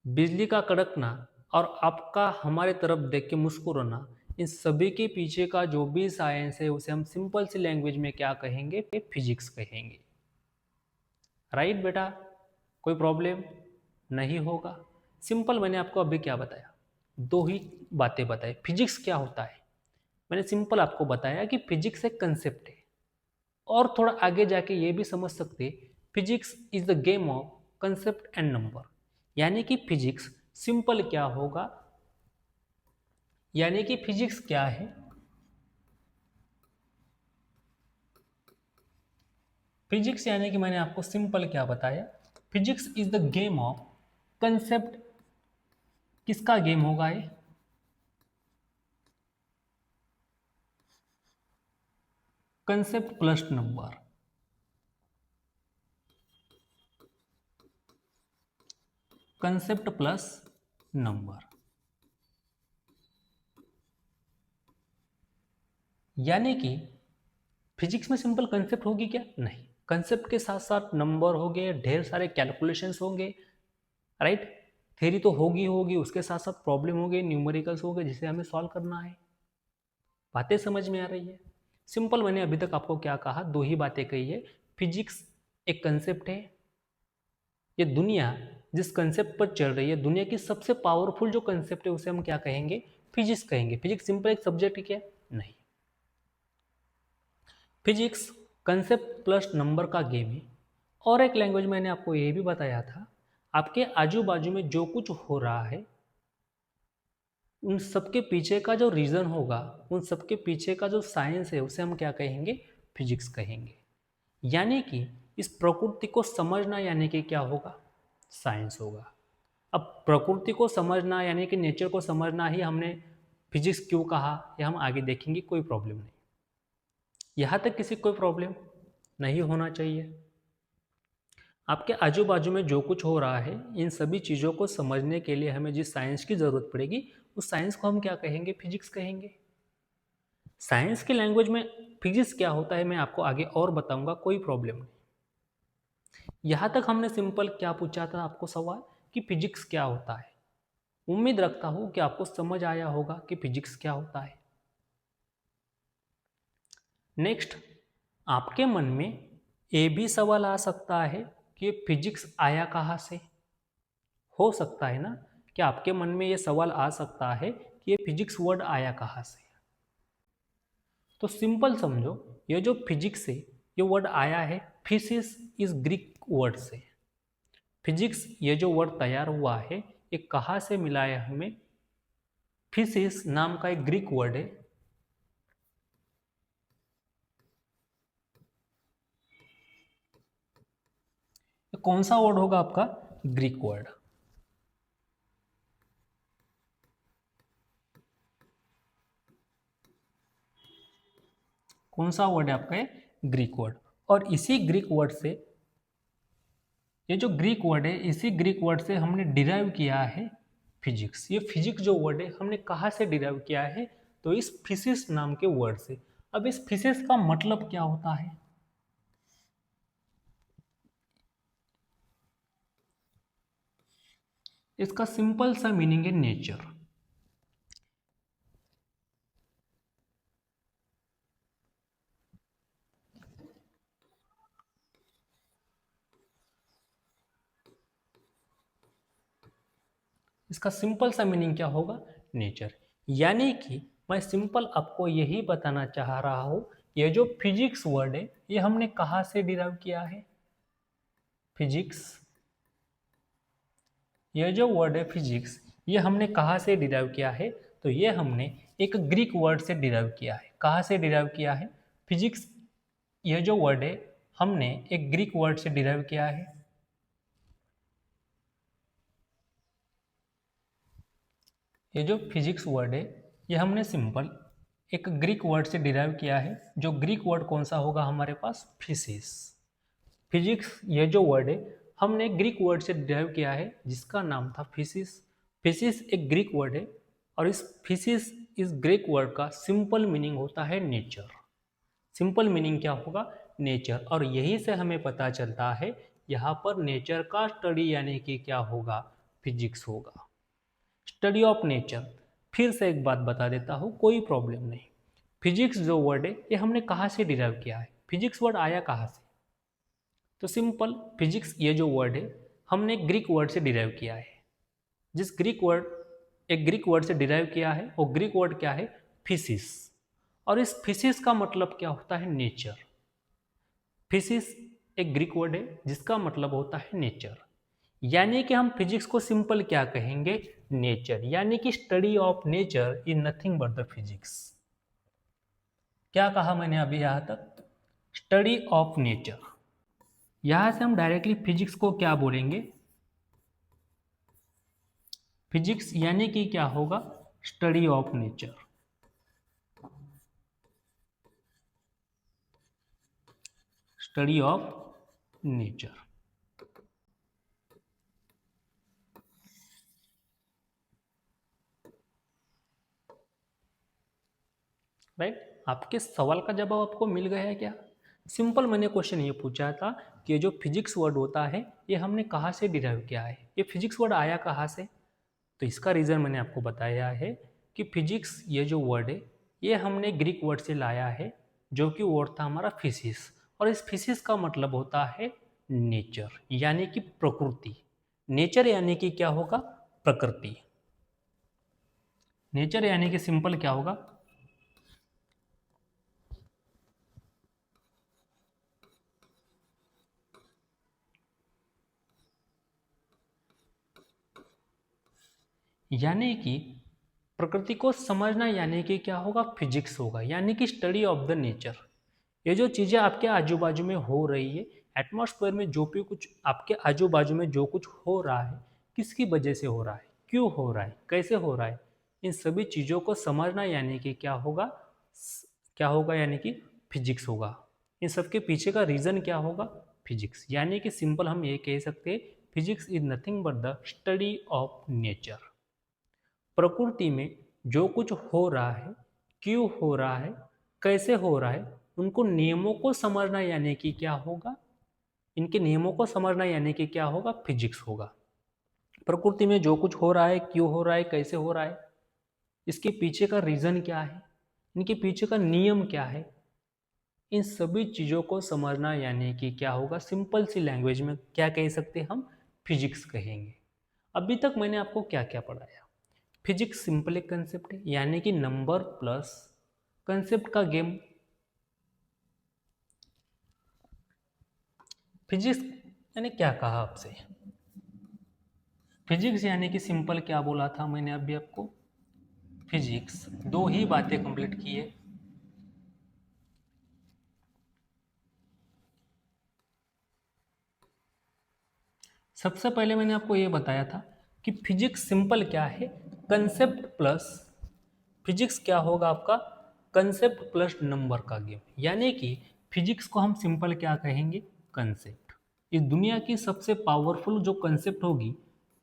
बिजली का कड़कना और आपका हमारे तरफ देख के मुस्कुराना, इन सभी के पीछे का जो भी साइंस है उसे हम सिंपल सी लैंग्वेज में क्या कहेंगे? फिजिक्स कहेंगे। राइट बेटा? कोई प्रॉब्लम नहीं होगा। सिंपल मैंने आपको अभी क्या बताया? दो ही बातें बताई। फिजिक्स क्या होता है मैंने सिंपल आपको बताया कि फिजिक्स एक कंसेप्ट है, और थोड़ा आगे जाके ये भी समझ सकते, physics is the game of concept and number. यानी कि फिजिक्स सिंपल क्या होगा, यानी कि फिजिक्स क्या है? फिजिक्स यानी कि मैंने आपको सिंपल क्या बताया? Physics is the game of concept. किसका गेम होगा ये? Concept plus number. Concept plus number यानी कि फिजिक्स में सिंपल कंसेप्ट होगी क्या? नहीं, कंसेप्ट के साथ साथ नंबर होंगे, ढेर सारे कैलकुलेशंस होंगे, राइट? थ्योरी तो होगी होगी, उसके साथ साथ प्रॉब्लम होंगे, न्यूमेरिकल्स होंगे जिसे हमें सॉल्व करना है। बातें समझ में आ रही है? सिंपल मैंने अभी तक आपको क्या कहा? दो ही बातें कही है। फिजिक्स एक कंसेप्ट है, ये दुनिया जिस कंसेप्ट पर चल रही है, दुनिया की सबसे पावरफुल जो कंसेप्ट है उसे हम क्या कहेंगे? फिजिक्स कहेंगे। फिजिक्स सिंपल एक सब्जेक्ट है क्या? नहीं। फिजिक्स कंसेप्ट प्लस नंबर का गेम है। और एक लैंग्वेज मैंने आपको ये भी बताया था, आपके आजू बाजू में जो कुछ हो रहा है उन सबके पीछे का जो रीज़न होगा, उन सबके पीछे का जो साइंस है उसे हम क्या कहेंगे? फिजिक्स कहेंगे। यानी कि इस प्रकृति को समझना यानी कि क्या होगा? साइंस होगा। अब प्रकृति को समझना यानी कि नेचर को समझना ही हमने फिजिक्स क्यों कहा, यह हम आगे देखेंगे, कोई प्रॉब्लम नहीं। यहाँ तक किसी कोई प्रॉब्लम नहीं होना चाहिए। आपके आजू बाजू में जो कुछ हो रहा है, इन सभी चीज़ों को समझने के लिए हमें जिस साइंस की ज़रूरत पड़ेगी उस साइंस को हम क्या कहेंगे? फिजिक्स कहेंगे। साइंस की लैंग्वेज में फिजिक्स क्या होता है मैं आपको आगे और बताऊंगा, कोई प्रॉब्लम नहीं। यहाँ तक हमने सिंपल क्या पूछा था आपको सवाल कि फिजिक्स क्या होता है। उम्मीद रखता हूँ कि आपको समझ आया होगा कि फिजिक्स क्या होता है। नेक्स्ट, आपके मन में ये भी सवाल आ सकता है कि फिजिक्स आया कहाँ से। हो सकता है ना कि आपके मन में ये सवाल आ सकता है कि ये फिजिक्स वर्ड आया कहाँ से। तो सिंपल समझो, ये जो फिजिक्स है ये वर्ड आया है फिजिक्स इस ग्रीक वर्ड से। फिजिक्स ये जो वर्ड तैयार हुआ है ये कहाँ से मिला है हमें। फिजिक्स नाम का एक ग्रीक वर्ड है। ये कौन सा वर्ड होगा आपका, ग्रीक वर्ड। कौन सा वर्ड है आपका, ये ग्रीक वर्ड। और इसी ग्रीक वर्ड से, ये जो ग्रीक वर्ड है इसी ग्रीक वर्ड से हमने डिराइव किया है फिजिक्स। ये फिजिक्स जो वर्ड है हमने कहाँ से डिराइव किया है, तो इस फिजिक्स नाम के वर्ड से। अब इस फिजिक्स का मतलब क्या होता है। इसका सिंपल सा मीनिंग है नेचर। इसका सिंपल सा मीनिंग क्या होगा, नेचर। यानी कि मैं सिंपल आपको यही बताना चाह रहा हूं, ये जो फिजिक्स वर्ड है ये हमने कहाँ से डिराइव किया है। फिजिक्स, ये जो वर्ड है फिजिक्स, ये हमने कहाँ से डिराइव किया है, तो ये हमने एक ग्रीक वर्ड से डिराइव किया है। कहाँ से डिराइव किया है फिजिक्स, ये जो वर्ड है हमने एक ग्रीक वर्ड से डिराइव किया है। ये जो फिजिक्स वर्ड है ये हमने सिंपल एक ग्रीक वर्ड से डिराइव किया है। जो ग्रीक वर्ड कौन सा होगा हमारे पास, फिजिक्स। फिजिक्स ये जो वर्ड है हमने ग्रीक वर्ड से डिराइव किया है जिसका नाम था फिजिक्स। फिजिक्स एक ग्रीक वर्ड है और इस फिजिक्स इस ग्रीक वर्ड का सिंपल मीनिंग होता है नेचर। सिंपल मीनिंग क्या होगा, नेचर। और यही से हमें पता चलता है यहाँ पर नेचर का स्टडी यानी कि क्या होगा, फिजिक्स होगा, स्टडी ऑफ नेचर। फिर से एक बात बता देता हूँ, कोई प्रॉब्लम नहीं। फिजिक्स जो वर्ड है ये हमने कहाँ से डिराइव किया है, फिजिक्स वर्ड आया कहाँ से। तो सिंपल, फिजिक्स ये जो वर्ड है हमने ग्रीक वर्ड से डिराइव किया है। जिस ग्रीक वर्ड, एक ग्रीक वर्ड से डिराइव किया है वो ग्रीक वर्ड क्या है, फिजिक्स। और इस फिजिक्स का मतलब क्या होता है, नेचर। फिजिक्स एक ग्रीक वर्ड है जिसका मतलब होता है नेचर। यानी कि हम फिजिक्स को सिंपल क्या कहेंगे, नेचर। यानी कि study of nature is nothing but the physics. क्या कहा मैंने अभी यहां तक, स्टडी ऑफ नेचर। यहां से हम डायरेक्टली फिजिक्स को क्या बोलेंगे, फिजिक्स यानी कि क्या होगा, study of nature. Study of nature, right. आपके सवाल का जवाब आपको मिल गया है क्या। सिंपल मैंने क्वेश्चन ये पूछा था कि ये जो फिजिक्स वर्ड होता है ये हमने कहाँ से डिराइव किया है, ये फिजिक्स वर्ड आया कहाँ से। तो इसका रीज़न मैंने आपको बताया है कि फिजिक्स ये जो वर्ड है ये हमने ग्रीक वर्ड से लाया है जो कि वर्ड था हमारा फिजिक्स। और इस फिजिक्स का मतलब होता है नेचर यानी कि प्रकृति। नेचर यानी कि क्या होगा, प्रकृति। नेचर यानी कि सिंपल क्या होगा, यानी कि प्रकृति को समझना यानी कि क्या होगा, फिजिक्स होगा। यानी कि स्टडी ऑफ द नेचर। ये जो चीज़ें आपके आजू बाजू में हो रही है, एटमॉस्फेयर में जो भी कुछ आपके आजू बाजू में जो कुछ हो रहा है, किसकी वजह से हो रहा है, क्यों हो रहा है, कैसे हो रहा है, इन सभी चीज़ों को समझना यानी कि क्या होगा, क्या होगा यानी कि फिजिक्स होगा। इन सब के पीछे का रीज़न क्या होगा, फिजिक्स। यानी कि सिंपल हम ये कह सकते हैं, physics is nothing but the study of nature. प्रकृति में जो कुछ हो रहा है, क्यों हो रहा है, कैसे हो रहा है, उनको नियमों को समझना यानी कि क्या होगा, इनके नियमों को समझना यानी कि क्या होगा, फिजिक्स होगा। प्रकृति में जो कुछ हो रहा है, क्यों हो रहा है, कैसे हो रहा है, इसके पीछे का रीजन क्या है, इनके पीछे का नियम क्या है, इन सभी चीज़ों को समझना यानी कि क्या होगा, सिंपल सी लैंग्वेज में क्या कह सकते हैं हम, फिजिक्स कहेंगे। अभी तक मैंने आपको क्या क्या पढ़ाया। फिजिक्स सिंपल एक कंसेप्ट है, यानी कि नंबर प्लस कंसेप्ट का गेम। फिजिक्स यानी क्या कहा आपसे, फिजिक्स यानी कि सिंपल क्या बोला था मैंने अभी आपको, फिजिक्स दो ही बातें कंप्लीट की है। सबसे पहले मैंने आपको यह बताया था कि फिजिक्स सिंपल क्या है, कंसेप्ट प्लस, फिजिक्स क्या होगा आपका, कंसेप्ट प्लस नंबर का गेम। यानी कि फिजिक्स को हम सिंपल क्या कहेंगे, कंसेप्ट। इस दुनिया की सबसे पावरफुल जो कंसेप्ट होगी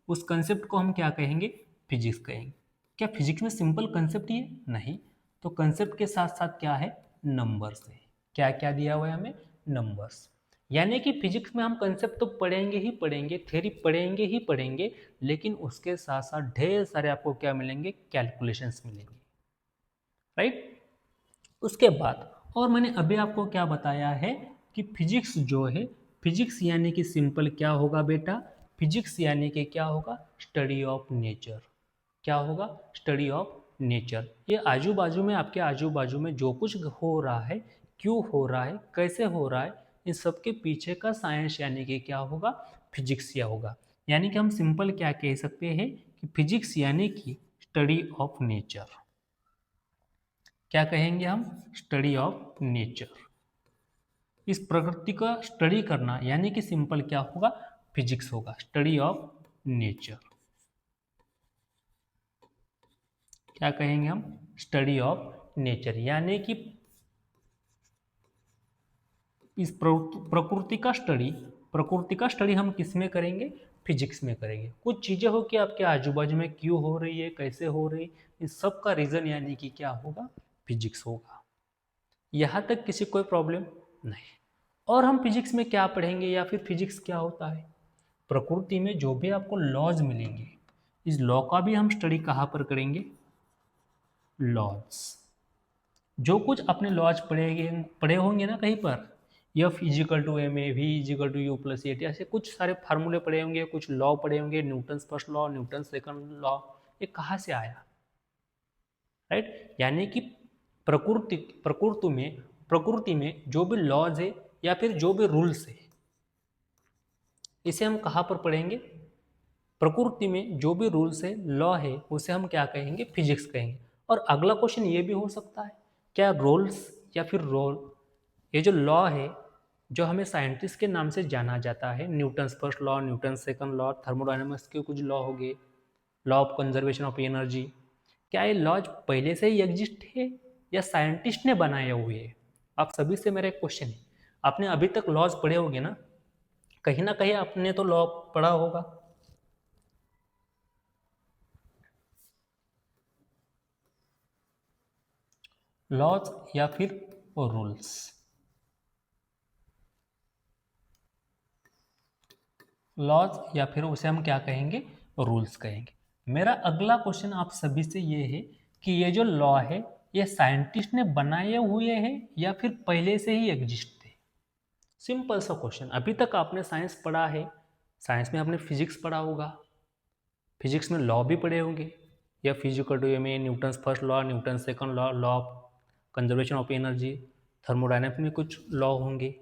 उस कंसेप्ट को हम क्या कहेंगे, फिजिक्स कहेंगे। क्या फिजिक्स में सिंपल कंसेप्ट ही है, नहीं। तो कंसेप्ट के साथ साथ क्या है, नंबर्स है। क्या क्या दिया हुआ है हमें, नंबर्स। यानी कि फिजिक्स में हम कंसेप्ट तो पढ़ेंगे ही पढ़ेंगे, थ्योरी पढ़ेंगे ही पढ़ेंगे, लेकिन उसके साथ साथ ढेर सारे आपको क्या मिलेंगे, कैलकुलेशंस मिलेंगे, राइट। उसके बाद और मैंने अभी आपको क्या बताया है कि फिजिक्स जो है, फिजिक्स यानी कि सिंपल क्या होगा बेटा, फिजिक्स यानी कि क्या होगा, स्टडी ऑफ नेचर। क्या होगा, स्टडी ऑफ नेचर। ये आजू बाजू में, आपके आजू बाजू में जो कुछ हो रहा है, क्यों हो रहा है, कैसे हो रहा है, इन सब के पीछे का साइंस यानी कि क्या होगा, फिजिक्स या होगा। यानी कि हम सिंपल क्या कह सकते हैं कि फिजिक्स यानी कि स्टडी ऑफ नेचर। क्या कहेंगे हम, स्टडी ऑफ नेचर। इस प्रकृति का स्टडी करना यानी कि सिंपल क्या होगा, फिजिक्स होगा, स्टडी ऑफ नेचर। क्या कहेंगे हम, स्टडी ऑफ नेचर। यानी कि इस प्रकृति का स्टडी, प्रकृति का स्टडी हम किस में करेंगे, फिजिक्स में करेंगे। कुछ चीज़ें हो कि आपके आजू बाजू में क्यों हो रही है, कैसे हो रही है, इन सब का रीज़न यानी कि क्या होगा, फिजिक्स होगा। यहाँ तक किसी कोई प्रॉब्लम नहीं। और हम फिजिक्स में क्या पढ़ेंगे या फिर फिजिक्स क्या होता है, प्रकृति में जो भी आपको लॉज मिलेंगे, इस लॉ का भी हम स्टडी कहाँ पर करेंगे, लॉज। जो कुछ अपने लॉज पढ़े होंगे ना कहीं पर, F equal to M A, V equal to U plus A T, ऐसे कुछ सारे फार्मूले पढ़े होंगे, कुछ लॉ पढ़े होंगे, Newton first law, Newton second law, ये कहाँ से आया, राइट। यानी कि प्रकृति में जो भी लॉज है या फिर जो भी रूल्स है, इसे हम कहाँ पर पढ़ेंगे, प्रकृति में जो भी रूल्स है, लॉ है, उसे हम क्या कहेंगे, फिजिक्स कहेंगे। और अगला क्वेश्चन ये भी हो सकता है, क्या रूल्स या फिर रोल, ये जो लॉ है, जो हमें साइंटिस्ट के नाम से जाना जाता है, Newton first law, Newton second law, thermodynamics के कुछ लॉ हो गए, law of conservation of energy, क्या ये लॉज पहले से ही एग्जिस्ट है या साइंटिस्ट ने बनाए हुए हैं। आप सभी से मेरा एक क्वेश्चन है, आपने अभी तक लॉज पढ़े होंगे ना कहीं आपने तो लॉ पढ़ा होगा। लॉज या फिर रूल्स, लॉज या फिर उसे हम क्या कहेंगे, रूल्स कहेंगे। मेरा अगला क्वेश्चन आप सभी से ये है कि ये जो लॉ है, ये साइंटिस्ट ने बनाए हुए हैं या फिर पहले से ही एग्जिस्ट थे। सिंपल सा क्वेश्चन। अभी तक आपने साइंस पढ़ा है, साइंस में आपने फिजिक्स पढ़ा होगा, फिजिक्स में लॉ भी पढ़े होंगे, या फिजिकल टू में Newton first law, Newton second law, law of conservation of energy, thermodynamics में कुछ लॉ होंगे।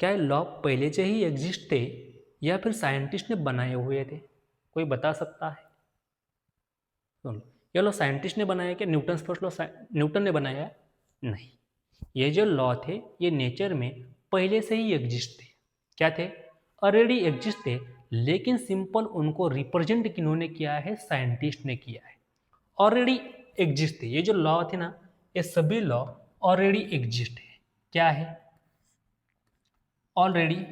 क्या ये लॉ पहले से ही एग्जिस्ट थे या फिर साइंटिस्ट ने बनाए हुए थे, कोई बता सकता है। सुन, ये लॉ साइंटिस्ट ने बनाया, क्या न्यूटन फर्स्ट लॉ न्यूटन ने बनाया, नहीं। ये जो लॉ थे, ये नेचर में पहले से ही एग्जिस्ट थे। क्या थे, ऑलरेडी एग्जिस्ट थे, लेकिन सिंपल उनको रिप्रेजेंट किन्होंने किया है, साइंटिस्ट ने किया है। ऑलरेडी एग्जिस्ट थे, ये जो लॉ थे ना, ये सभी लॉ ऑलरेडी एग्जिस्ट है। क्या है, already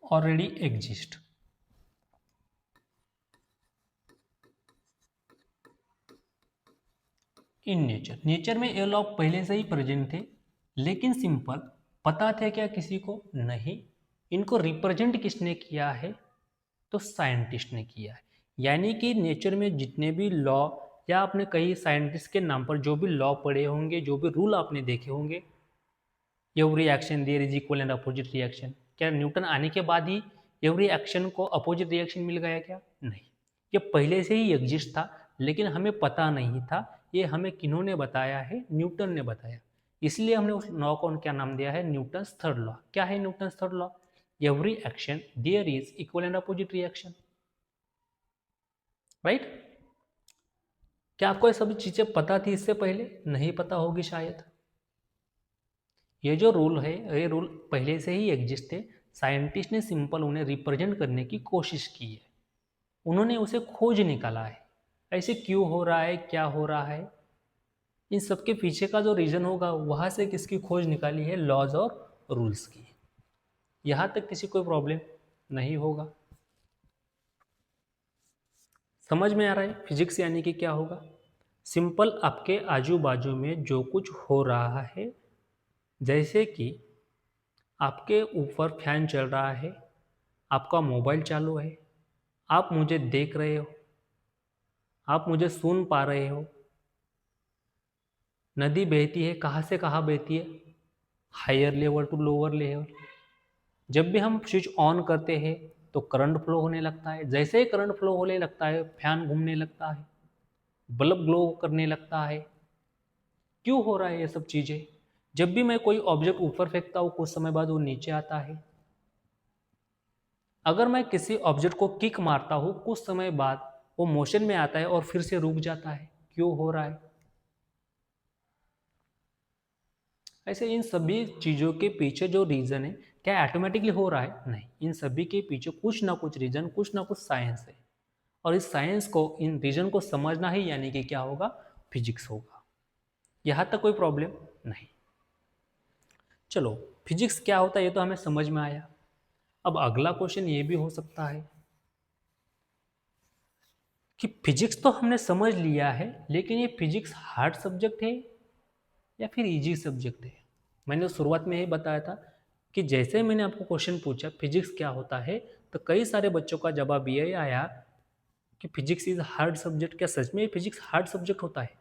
already exist. In nature, nature में ये लॉ पहले से ही प्रेजेंट थे, लेकिन सिंपल पता थे क्या किसी को? नहीं। इनको रिप्रेजेंट किसने किया है? तो साइंटिस्ट ने किया है। यानी कि नेचर में जितने भी लॉ, या आपने कई साइंटिस्ट के नाम पर जो भी लॉ पढ़े होंगे, जो भी रूल आपने देखे होंगे, every action there is equal and opposite reaction, क्या न्यूटन आने के बाद ही एवरी एक्शन को अपोजिट रिएक्शन मिल गया क्या? नहीं, ये पहले से ही एग्जिस्ट था, लेकिन हमें पता नहीं था। ये हमें किन्होंने बताया है? न्यूटन ने बताया। इसलिए हमने उस लॉ को क्या नाम दिया है? Newton's third law. क्या है Newton's third law? Every action there is equal and opposite reaction. Right? क्या आपको ये सभी चीजें पता थी इससे पहले? नहीं पता होगी शायद। ये जो रूल है, ये रूल पहले से ही एग्जिस्ट थे, साइंटिस्ट ने सिंपल उन्हें रिप्रेजेंट करने की कोशिश की है, उन्होंने उसे खोज निकाला है। ऐसे क्यों हो रहा है, क्या हो रहा है, इन सब के पीछे का जो रीजन होगा, वहां से किसकी खोज निकाली है? लॉज और रूल्स की। यहां तक किसी कोई प्रॉब्लम नहीं होगा। समझ में आ रहा है फिजिक्स यानी कि क्या होगा? सिंपल आपके आजू बाजू में जो कुछ हो रहा है, जैसे कि आपके ऊपर फैन चल रहा है, आपका मोबाइल चालू है, आप मुझे देख रहे हो, आप मुझे सुन पा रहे हो, नदी बहती है, कहाँ से कहाँ बहती है? Higher level to lower level. जब भी हम स्विच ऑन करते हैं तो करंट फ्लो होने लगता है, जैसे ही करंट फ्लो होने लगता है फैन घूमने लगता है, बल्ब ग्लो करने लगता है। क्यों हो रहा है ये सब चीज़ें? जब भी मैं कोई ऑब्जेक्ट ऊपर फेंकता हूँ, कुछ समय बाद वो नीचे आता है। अगर मैं किसी ऑब्जेक्ट को किक मारता हूँ, कुछ समय बाद वो मोशन में आता है और फिर से रुक जाता है। क्यों हो रहा है? ऐसे इन सभी चीज़ों के पीछे जो रीज़न है, क्या ऑटोमेटिकली हो रहा है? नहीं, इन सभी के पीछे कुछ ना कुछ रीज़न, कुछ ना कुछ साइंस है, और इस साइंस को, इन रीज़न को समझना ही यानी कि क्या होगा? फिजिक्स होगा। यहाँ तक कोई प्रॉब्लम नहीं। चलो, फिजिक्स क्या होता है ये तो हमें समझ में आया। अब अगला क्वेश्चन ये भी हो सकता है कि फिजिक्स तो हमने समझ लिया है, लेकिन ये फिजिक्स हार्ड सब्जेक्ट है या फिर इजी सब्जेक्ट है? मैंने शुरुआत में ही बताया था कि जैसे मैंने आपको क्वेश्चन पूछा फिजिक्स क्या होता है, तो कई सारे बच्चों का जवाब ये आया कि फिजिक्स इज हार्ड सब्जेक्ट। क्या सच में फिजिक्स हार्ड सब्जेक्ट होता है?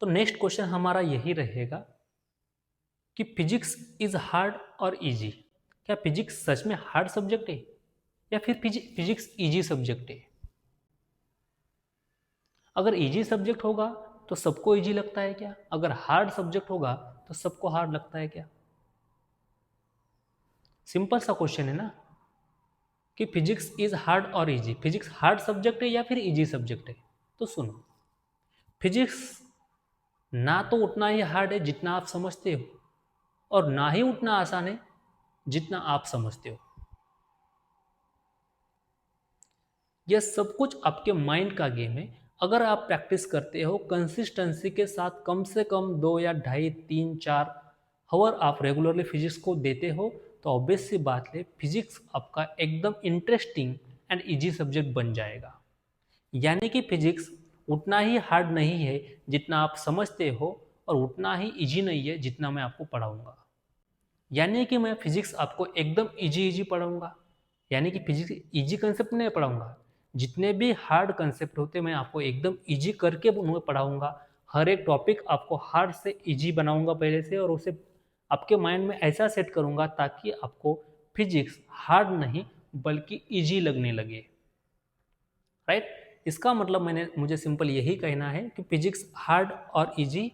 तो नेक्स्ट क्वेश्चन हमारा यही रहेगा कि फिजिक्स इज हार्ड और इजी। क्या फिजिक्स सच में हार्ड सब्जेक्ट है या फिर फिजिक्स इजी सब्जेक्ट है? अगर इजी सब्जेक्ट होगा तो सबको इजी लगता है क्या? अगर हार्ड सब्जेक्ट होगा तो सबको हार्ड लगता है क्या? सिंपल सा क्वेश्चन है ना कि फिजिक्स इज हार्ड और इजी। फिजिक्स हार्ड सब्जेक्ट है या फिर इजी सब्जेक्ट है? तो सुनो, फिजिक्स ना तो उतना ही हार्ड है जितना आप समझते हो, और ना ही उतना आसान है जितना आप समझते हो। यह सब कुछ आपके माइंड का गेम है। अगर आप प्रैक्टिस करते हो कंसिस्टेंसी के साथ, कम से कम 2 या 2.5, 3, 4 हावर आप रेगुलरली फिजिक्स को देते हो, तो ऑब्वियस सी बात है फिजिक्स आपका एकदम इंटरेस्टिंग एंड इजी सब्जेक्ट बन जाएगा। यानी कि फिजिक्स उतना ही हार्ड नहीं है जितना आप समझते हो, और उतना ही इजी नहीं है जितना मैं आपको पढ़ाऊंगा। यानी कि मैं फिजिक्स आपको एकदम इजी इजी पढ़ाऊंगा, यानी कि फिजिक्स इजी कंसेप्ट नहीं पढ़ाऊंगा। जितने भी हार्ड कंसेप्ट होते हैं मैं आपको एकदम इजी करके उन्हें पढ़ाऊंगा। हर एक टॉपिक आपको हार्ड से इजी बनाऊंगा पहले से, और उसे आपके माइंड में ऐसा सेट करूंगा ताकि आपको फिजिक्स हार्ड नहीं बल्कि इजी लगने लगे। राइट? इसका मतलब मुझे सिंपल यही कहना है कि फिजिक्स हार्ड और इजी,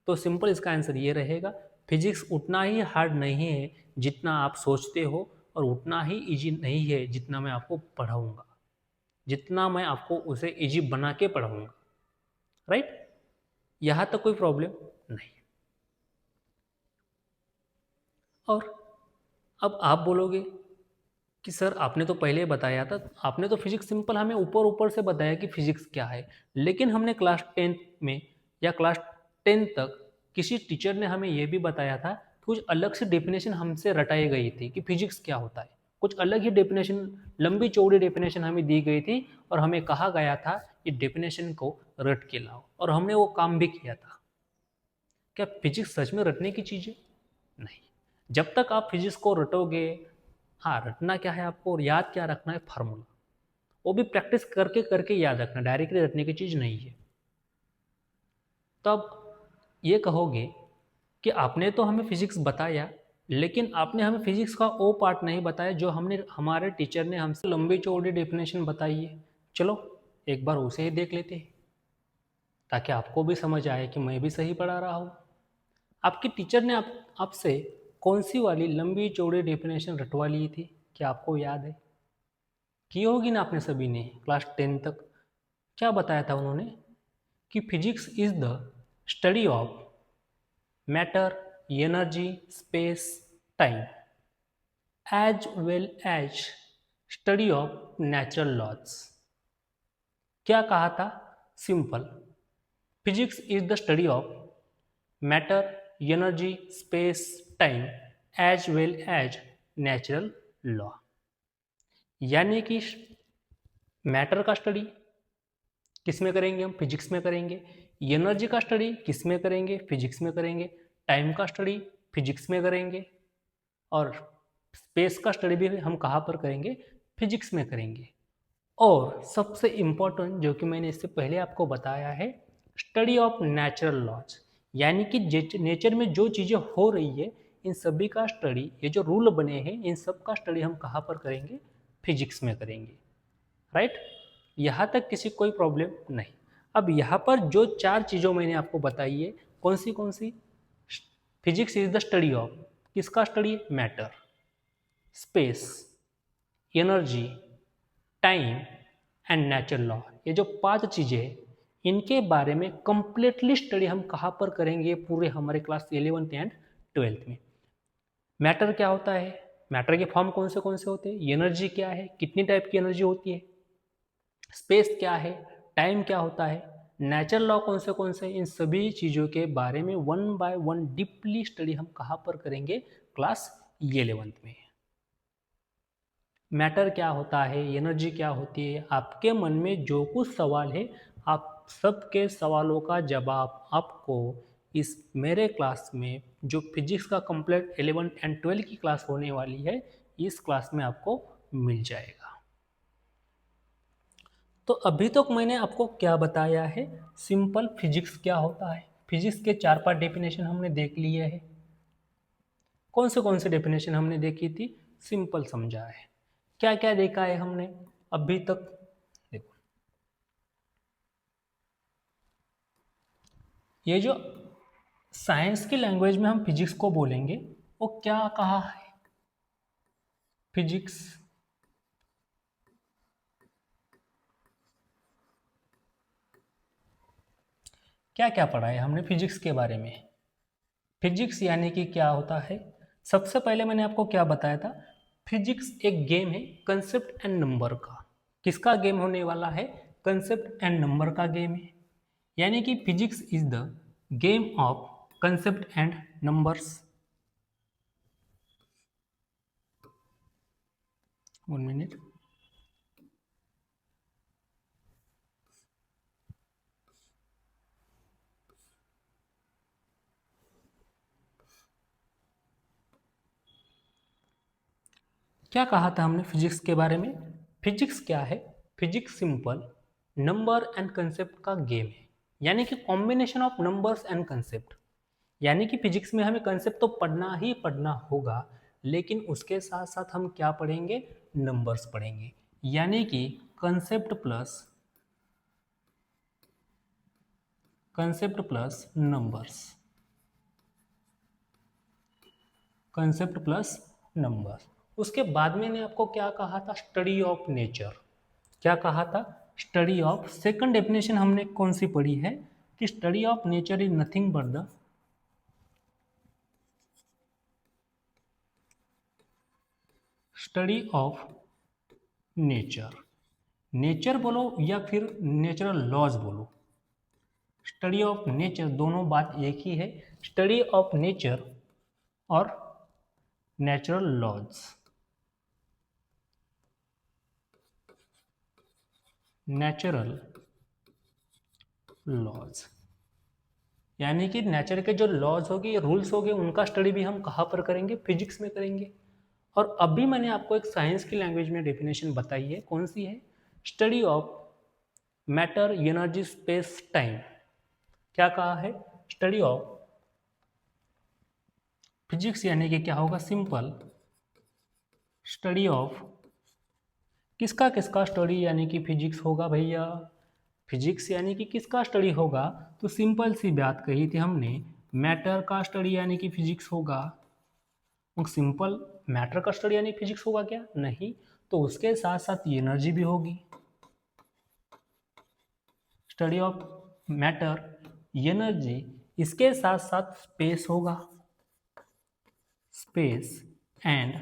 तो सिंपल इसका आंसर ये रहेगा, फिजिक्स उतना ही हार्ड नहीं है जितना आप सोचते हो, और उतना ही इजी नहीं है जितना मैं आपको पढ़ाऊंगा, जितना मैं आपको उसे इजी बना के पढ़ाऊंगा। राइट? यहाँ तक कोई प्रॉब्लम नहीं। और अब आप बोलोगे कि सर आपने तो पहले बताया था, आपने तो फिजिक्स सिंपल हमें ऊपर ऊपर से बताया कि फिजिक्स क्या है, लेकिन हमने क्लास 10 में या क्लास 10 तक किसी टीचर ने हमें यह भी बताया था, कुछ अलग से डेफिनेशन हमसे रटाई गई थी कि फिजिक्स क्या होता है। कुछ अलग ही डेफिनेशन, लंबी चौड़ी डेफिनेशन हमें दी गई थी, और हमें कहा गया था ये डेफिनेशन को रट के लाओ, और हमने वो काम भी किया था। क्या फिजिक्स सच में रटने की चीज़ है? नहीं। जब तक आप फिजिक्स को रटोगे, हाँ रटना क्या है आपको और याद क्या रखना है, फार्मूला, वो भी प्रैक्टिस करके करके याद रखना, डायरेक्टली रटने की चीज़ नहीं है। तब ये कहोगे कि आपने तो हमें फिजिक्स बताया, लेकिन आपने हमें फिजिक्स का वो पार्ट नहीं बताया जो हमने हमारे टीचर ने हमसे लंबी चौड़ी डेफिनेशन बताई है। चलो एक बार उसे ही देख लेते हैं, ताकि आपको भी समझ आए कि मैं भी सही पढ़ा रहा हूँ। आपके टीचर ने आपसे कौन सी वाली लंबी चौड़ी डेफिनेशन रटवा ली थी, क्या आपको याद है? की होगी ना आपने सभी ने क्लास 10 तक। क्या बताया था उन्होंने कि physics is the study of matter, energy, space, time, as well as study of natural laws. क्या कहा था? Simple, physics is the study of matter, energy, space, time, as well as natural law. यानी कि matter का study किस में करेंगे हम? फिजिक्स में करेंगे। एनर्जी का स्टडी किस में करेंगे? फिजिक्स में करेंगे। टाइम का स्टडी फिजिक्स में करेंगे। और स्पेस का स्टडी भी हम कहाँ पर करेंगे? फिजिक्स में करेंगे। और सबसे इम्पोर्टेंट जो कि मैंने इससे पहले आपको बताया है, स्टडी ऑफ नेचुरल लॉज, यानी कि नेचर में जो चीज़ें हो रही है इन सभी का स्टडी, ये जो रूल बने हैं इन सब का स्टडी हम कहाँ पर करेंगे? फिजिक्स में करेंगे। राइट? यहाँ तक किसी कोई प्रॉब्लम नहीं। अब यहाँ पर जो 4 चीज़ों मैंने आपको बताई है, कौन सी? Physics is the study of, किसका study? Matter, space, energy, time and natural law. ये जो 5 चीज़ें हैं इनके बारे में कंप्लीटली स्टडी हम कहाँ पर करेंगे? पूरे हमारे क्लास 11th एंड 12th में। मैटर क्या होता है? मैटर के फॉर्म कौन से होते हैं? एनर्जी क्या है? कितनी टाइप की एनर्जी होती है? स्पेस क्या है? टाइम क्या होता है? नेचुरल लॉ कौन से? इन सभी चीज़ों के बारे में 1 बाय 1 डीपली स्टडी हम कहाँ पर करेंगे? क्लास 11th में। मैटर क्या होता है, एनर्जी क्या होती है, आपके मन में जो कुछ सवाल है आप सबके सवालों का जवाब आपको इस मेरे क्लास में, जो फिजिक्स का कंप्लीट 11th एंड 12th की क्लास होने वाली है, इस क्लास में आपको मिल जाएगा। तो अभी तक मैंने आपको क्या बताया है? सिंपल फिजिक्स क्या होता है। फिजिक्स के 4-5 डेफिनेशन हमने देख लिए हैं। कौन से डेफिनेशन हमने देखी थी? सिंपल समझा है। क्या क्या देखा है हमने अभी तक? देखो, ये जो साइंस की लैंग्वेज में हम फिजिक्स को बोलेंगे वो क्या कहा है? फिजिक्स क्या क्या पढ़ा है हमने फिजिक्स के बारे में? फिजिक्स यानी कि क्या होता है? सबसे पहले मैंने आपको क्या बताया था? फिजिक्स एक गेम है कंसेप्ट एंड नंबर का। किसका गेम होने वाला है? कंसेप्ट एंड नंबर का गेम है। यानी कि physics is the game of concept and numbers. 1 minute. क्या कहा था हमने फिजिक्स के बारे में? फिजिक्स क्या है? Physics simple number and concept का गेम है, यानी कि combination of numbers and concept. यानी कि फिजिक्स में हमें कंसेप्ट तो पढ़ना ही पढ़ना होगा, लेकिन उसके साथ साथ हम क्या पढ़ेंगे? नंबर्स पढ़ेंगे। यानी कि concept plus numbers, concept plus number. उसके बाद मैंने आपको क्या कहा था? Study of nature. क्या कहा था? Study of. सेकंड डेफिनेशन हमने कौन सी पढ़ी है? कि study of nature is nothing but the study of nature. Nature बोलो या फिर नेचुरल लॉज बोलो, स्टडी ऑफ नेचर दोनों बात एक ही है। स्टडी ऑफ नेचर और नेचुरल लॉज। नेचुरल लॉज, यानी कि नेचर के जो लॉज होंगे, रूल्स होंगे, उनका स्टडी भी हम कहाँ पर करेंगे? फिजिक्स में करेंगे। और अभी मैंने आपको एक साइंस की लैंग्वेज में डेफिनेशन बताई है, कौन सी है? Study of matter, energy, space, time. क्या कहा है? स्टडी ऑफ फिजिक्स यानी कि क्या होगा? सिंपल स्टडी ऑफ किसका किसका स्टडी यानी कि फिजिक्स होगा भैया। फिजिक्स यानी कि किसका स्टडी होगा? तो सिंपल सी बात कही थी हमने, मैटर का स्टडी यानी कि फिजिक्स होगा। सिंपल मैटर का स्टडी यानी फिजिक्स होगा क्या? नहीं, तो उसके साथ साथ एनर्जी भी होगी। स्टडी ऑफ मैटर, एनर्जी, इसके साथ साथ स्पेस होगा, स्पेस एंड,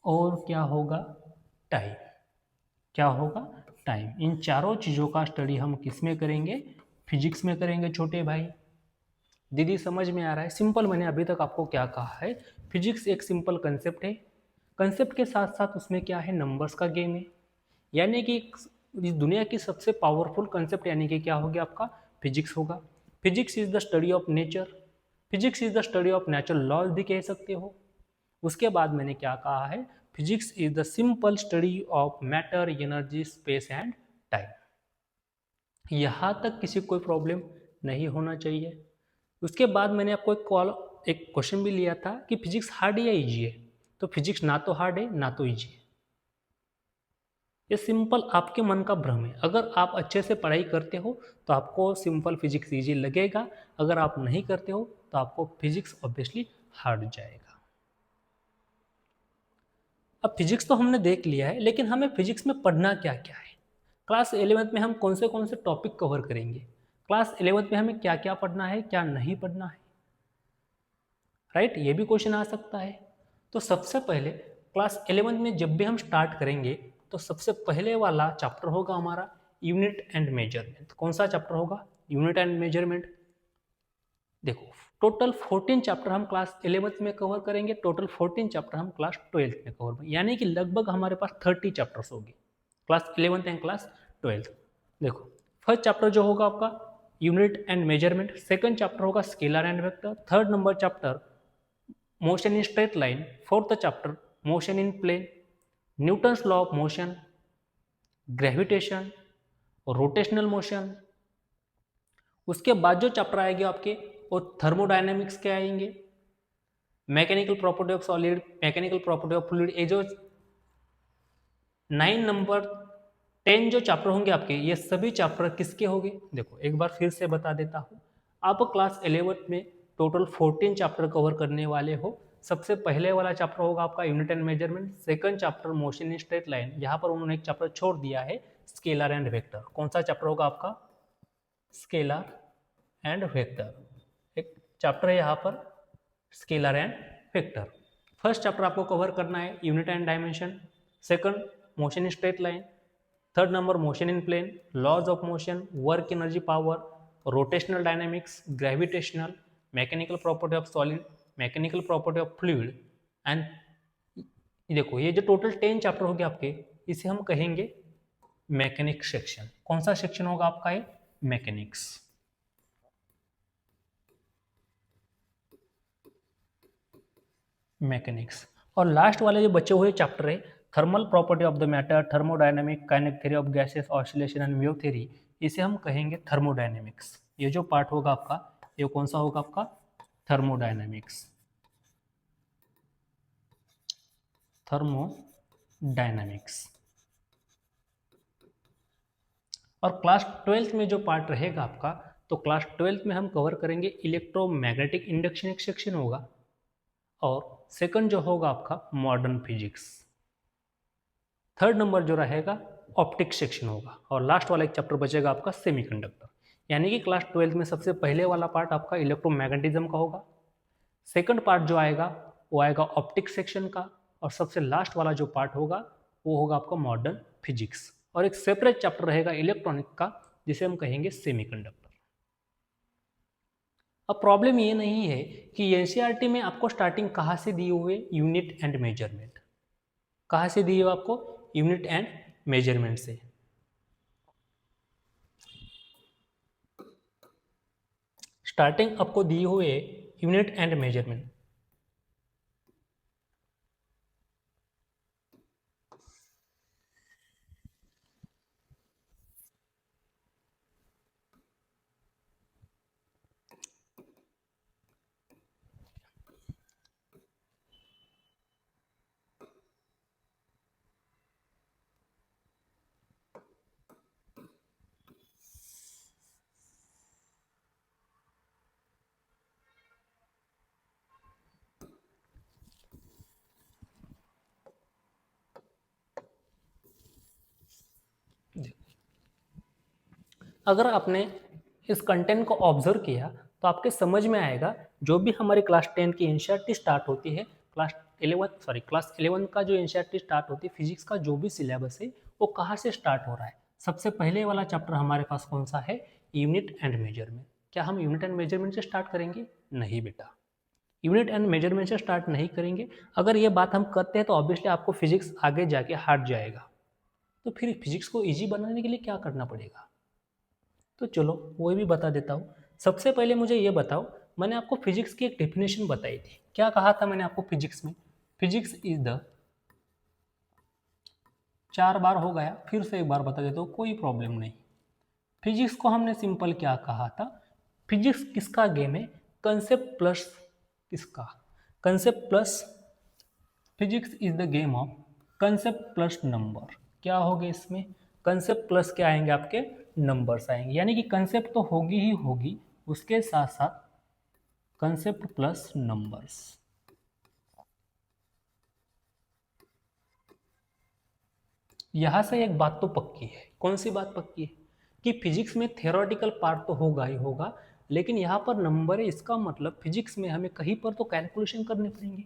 और क्या होगा? टाइम। क्या होगा? टाइम। इन चारों चीज़ों का स्टडी हम किस में करेंगे? फिजिक्स में करेंगे छोटे भाई। दीदी समझ में आ रहा है? सिंपल मैंने अभी तक आपको क्या कहा है, फिजिक्स एक सिंपल कंसेप्ट है। कंसेप्ट के साथ साथ उसमें क्या है? नंबर्स का गेम है। यानी कि इस दुनिया की सबसे पावरफुल कंसेप्ट यानी कि क्या हो गया आपका? फिजिक्स होगा। Physics is the study of nature, physics is the study of natural laws भी कह सकते हो। उसके बाद मैंने क्या कहा है? Physics is the simple study of matter, energy, space and time. यहाँ तक किसी को कोई प्रॉब्लम नहीं होना चाहिए। उसके बाद मैंने आपको एक क्वेश्चन भी लिया था कि फिजिक्स हार्ड है या इजी है। तो फिजिक्स ना तो हार्ड है ना तो इजी है। ये सिंपल आपके मन का भ्रम है। अगर आप अच्छे से पढ़ाई करते हो तो आपको सिंपल फिजिक्स इजी लगेगा, अगर आप नहीं करते हो तो आपको फिजिक्स ऑब्वियसली हार्ड जाएगा। अब फिजिक्स तो हमने देख लिया है, लेकिन हमें फिजिक्स में पढ़ना क्या क्या है? क्लास 11th में हम कौन से टॉपिक कवर करेंगे? क्लास 11th में हमें क्या क्या पढ़ना है, क्या नहीं पढ़ना है? राइट, ये भी क्वेश्चन आ सकता है। तो सबसे पहले क्लास 11th में जब भी हम स्टार्ट करेंगे तो सबसे पहले वाला चैप्टर होगा हमारा यूनिट एंड मेजरमेंट। कौन सा चैप्टर होगा? Unit and measurement. देखो, टोटल 14 चैप्टर हम क्लास 11th में कवर करेंगे, टोटल 14 चैप्टर हम क्लास 12th में कवर करेंगे, यानी कि लगभग हमारे पास 30 चैप्टर्स होंगे class 11th and class 12th। देखो, फर्स्ट चैप्टर जो होगा आपका unit and measurement, second chapter होगा scalar and vector, third number chapter motion in straight line, fourth chapter motion in plane, Newton's law of motion, gravitation, rotational motion. उसके बाद जो chapter आएंगे आपके वो थर्मोडायनेमिक्स के आएंगे, mechanical property of solid, mechanical property of fluid. ये जो 9 नंबर 10 जो चैप्टर होंगे आपके, ये सभी चैप्टर किसके होंगे? देखो एक बार फिर से बता देता हूँ, आप क्लास 11th में टोटल 14 चैप्टर कवर करने वाले हो। सबसे पहले वाला चैप्टर होगा आपका unit and measurement, second chapter motion in straight line, यहाँ पर उन्होंने एक चैप्टर छोड़ दिया है स्केलर एंड वेक्टर। कौन सा चैप्टर होगा आपका? Scalar and vector. एक चैप्टर है यहाँ पर scalar and vector. First chapter आपको कवर करना है unit and dimension, second motion in straight line, third number motion in plane, laws of motion, work energy power, rotational dynamics, gravitational, mechanical property of solid, mechanical property of fluid and. देखो ये जो total 10 chapter हो गए आपके, इसे हम कहेंगे mechanics section. कौन सा सेक्शन होगा आपका? ये मैकेनिक्स। मैकेनिक्स। और लास्ट वाले जो बचे हुए चैप्टर है thermal property of the matter, thermodynamic, kinetic theory of gases, oscillation and wave theory, इसे हम कहेंगे थर्मोडायनेमिक्स। ये जो पार्ट होगा आपका, ये कौन सा होगा आपका? थर्मोडायनेमिक्स। थर्मोडायनेमिक्स। और क्लास 12th में जो पार्ट रहेगा आपका, तो क्लास 12th में हम कवर करेंगे इलेक्ट्रोमैग्नेटिक इंडक्शन, एक सेक्शन होगा, और सेकंड जो होगा आपका मॉडर्न फिजिक्स। थर्ड नंबर जो रहेगा ऑप्टिक्स सेक्शन होगा, और लास्ट वाला एक चैप्टर बचेगा आपका सेमीकंडक्टर। यानी कि क्लास 12th में सबसे पहले वाला पार्ट आपका इलेक्ट्रोमैग्नेटिज्म का होगा, सेकंड पार्ट जो आएगा वो आएगा ऑप्टिक्स सेक्शन का, और सबसे लास्ट वाला जो पार्ट होगा वो होगा आपका मॉडर्न फिजिक्स। और एक सेपरेट चैप्टर रहेगा इलेक्ट्रॉनिक का, जिसे हम कहेंगे सेमीकंडक्टर। अब प्रॉब्लम ये नहीं है कि एनसीईआरटी में आपको स्टार्टिंग कहाँ से दिए हुए? Unit and measurement. कहाँ से दिए हुए आपको? यूनिट एंड मेजरमेंट से। स्टार्टिंग आपको दी हुई है यूनिट एंड मेजरमेंट। अगर आपने इस कंटेंट को ऑब्जर्व किया तो आपके समझ में आएगा जो भी हमारी क्लास 10 की एनसीईआरटी स्टार्ट होती है, क्लास 11 का जो एनसीईआरटी स्टार्ट होती है, फिजिक्स का जो भी सिलेबस है वो कहाँ से स्टार्ट हो रहा है। सबसे पहले वाला चैप्टर हमारे पास कौन सा है? Unit and measurement. क्या हम यूनिट एंड मेजरमेंट से स्टार्ट करेंगे? नहीं बेटा, यूनिट एंड मेजरमेंट से स्टार्ट नहीं करेंगे। अगर ये बात हम करते हैं तो ऑब्वियसली आपको फिजिक्स आगे जाके हार्ड जाएगा। तो फिर फिजिक्स को ईजी बनाने के लिए क्या करना पड़ेगा? तो चलो वो भी बता देता हूँ। सबसे पहले मुझे ये बताओ, मैंने आपको फिजिक्स की एक डेफिनेशन बताई थी। क्या कहा था मैंने आपको फिजिक्स में? फिजिक्स इज द, 4 बार हो गया, फिर से एक बार बता देता हूँ, कोई प्रॉब्लम नहीं। फिजिक्स को हमने सिंपल क्या कहा था? फिजिक्स किसका गेम है? कंसेप्ट प्लस किसका? Concept plus, physics is the game of concept plus number. क्या होगा इसमें? कंसेप्ट प्लस क्या आएंगे? आपके नंबर्स आएंगे। यानी कि कंसेप्ट तो होगी ही होगी, उसके साथ साथ कंसेप्ट प्लस नंबर्स। यहां से एक बात तो पक्की है। कौन सी बात पक्की है? कि फिजिक्स में थियोरेटिकल पार्ट तो होगा ही होगा, लेकिन यहाँ पर नंबर है, इसका मतलब फिजिक्स में हमें कहीं पर तो कैलकुलेशन करने पड़ेंगे।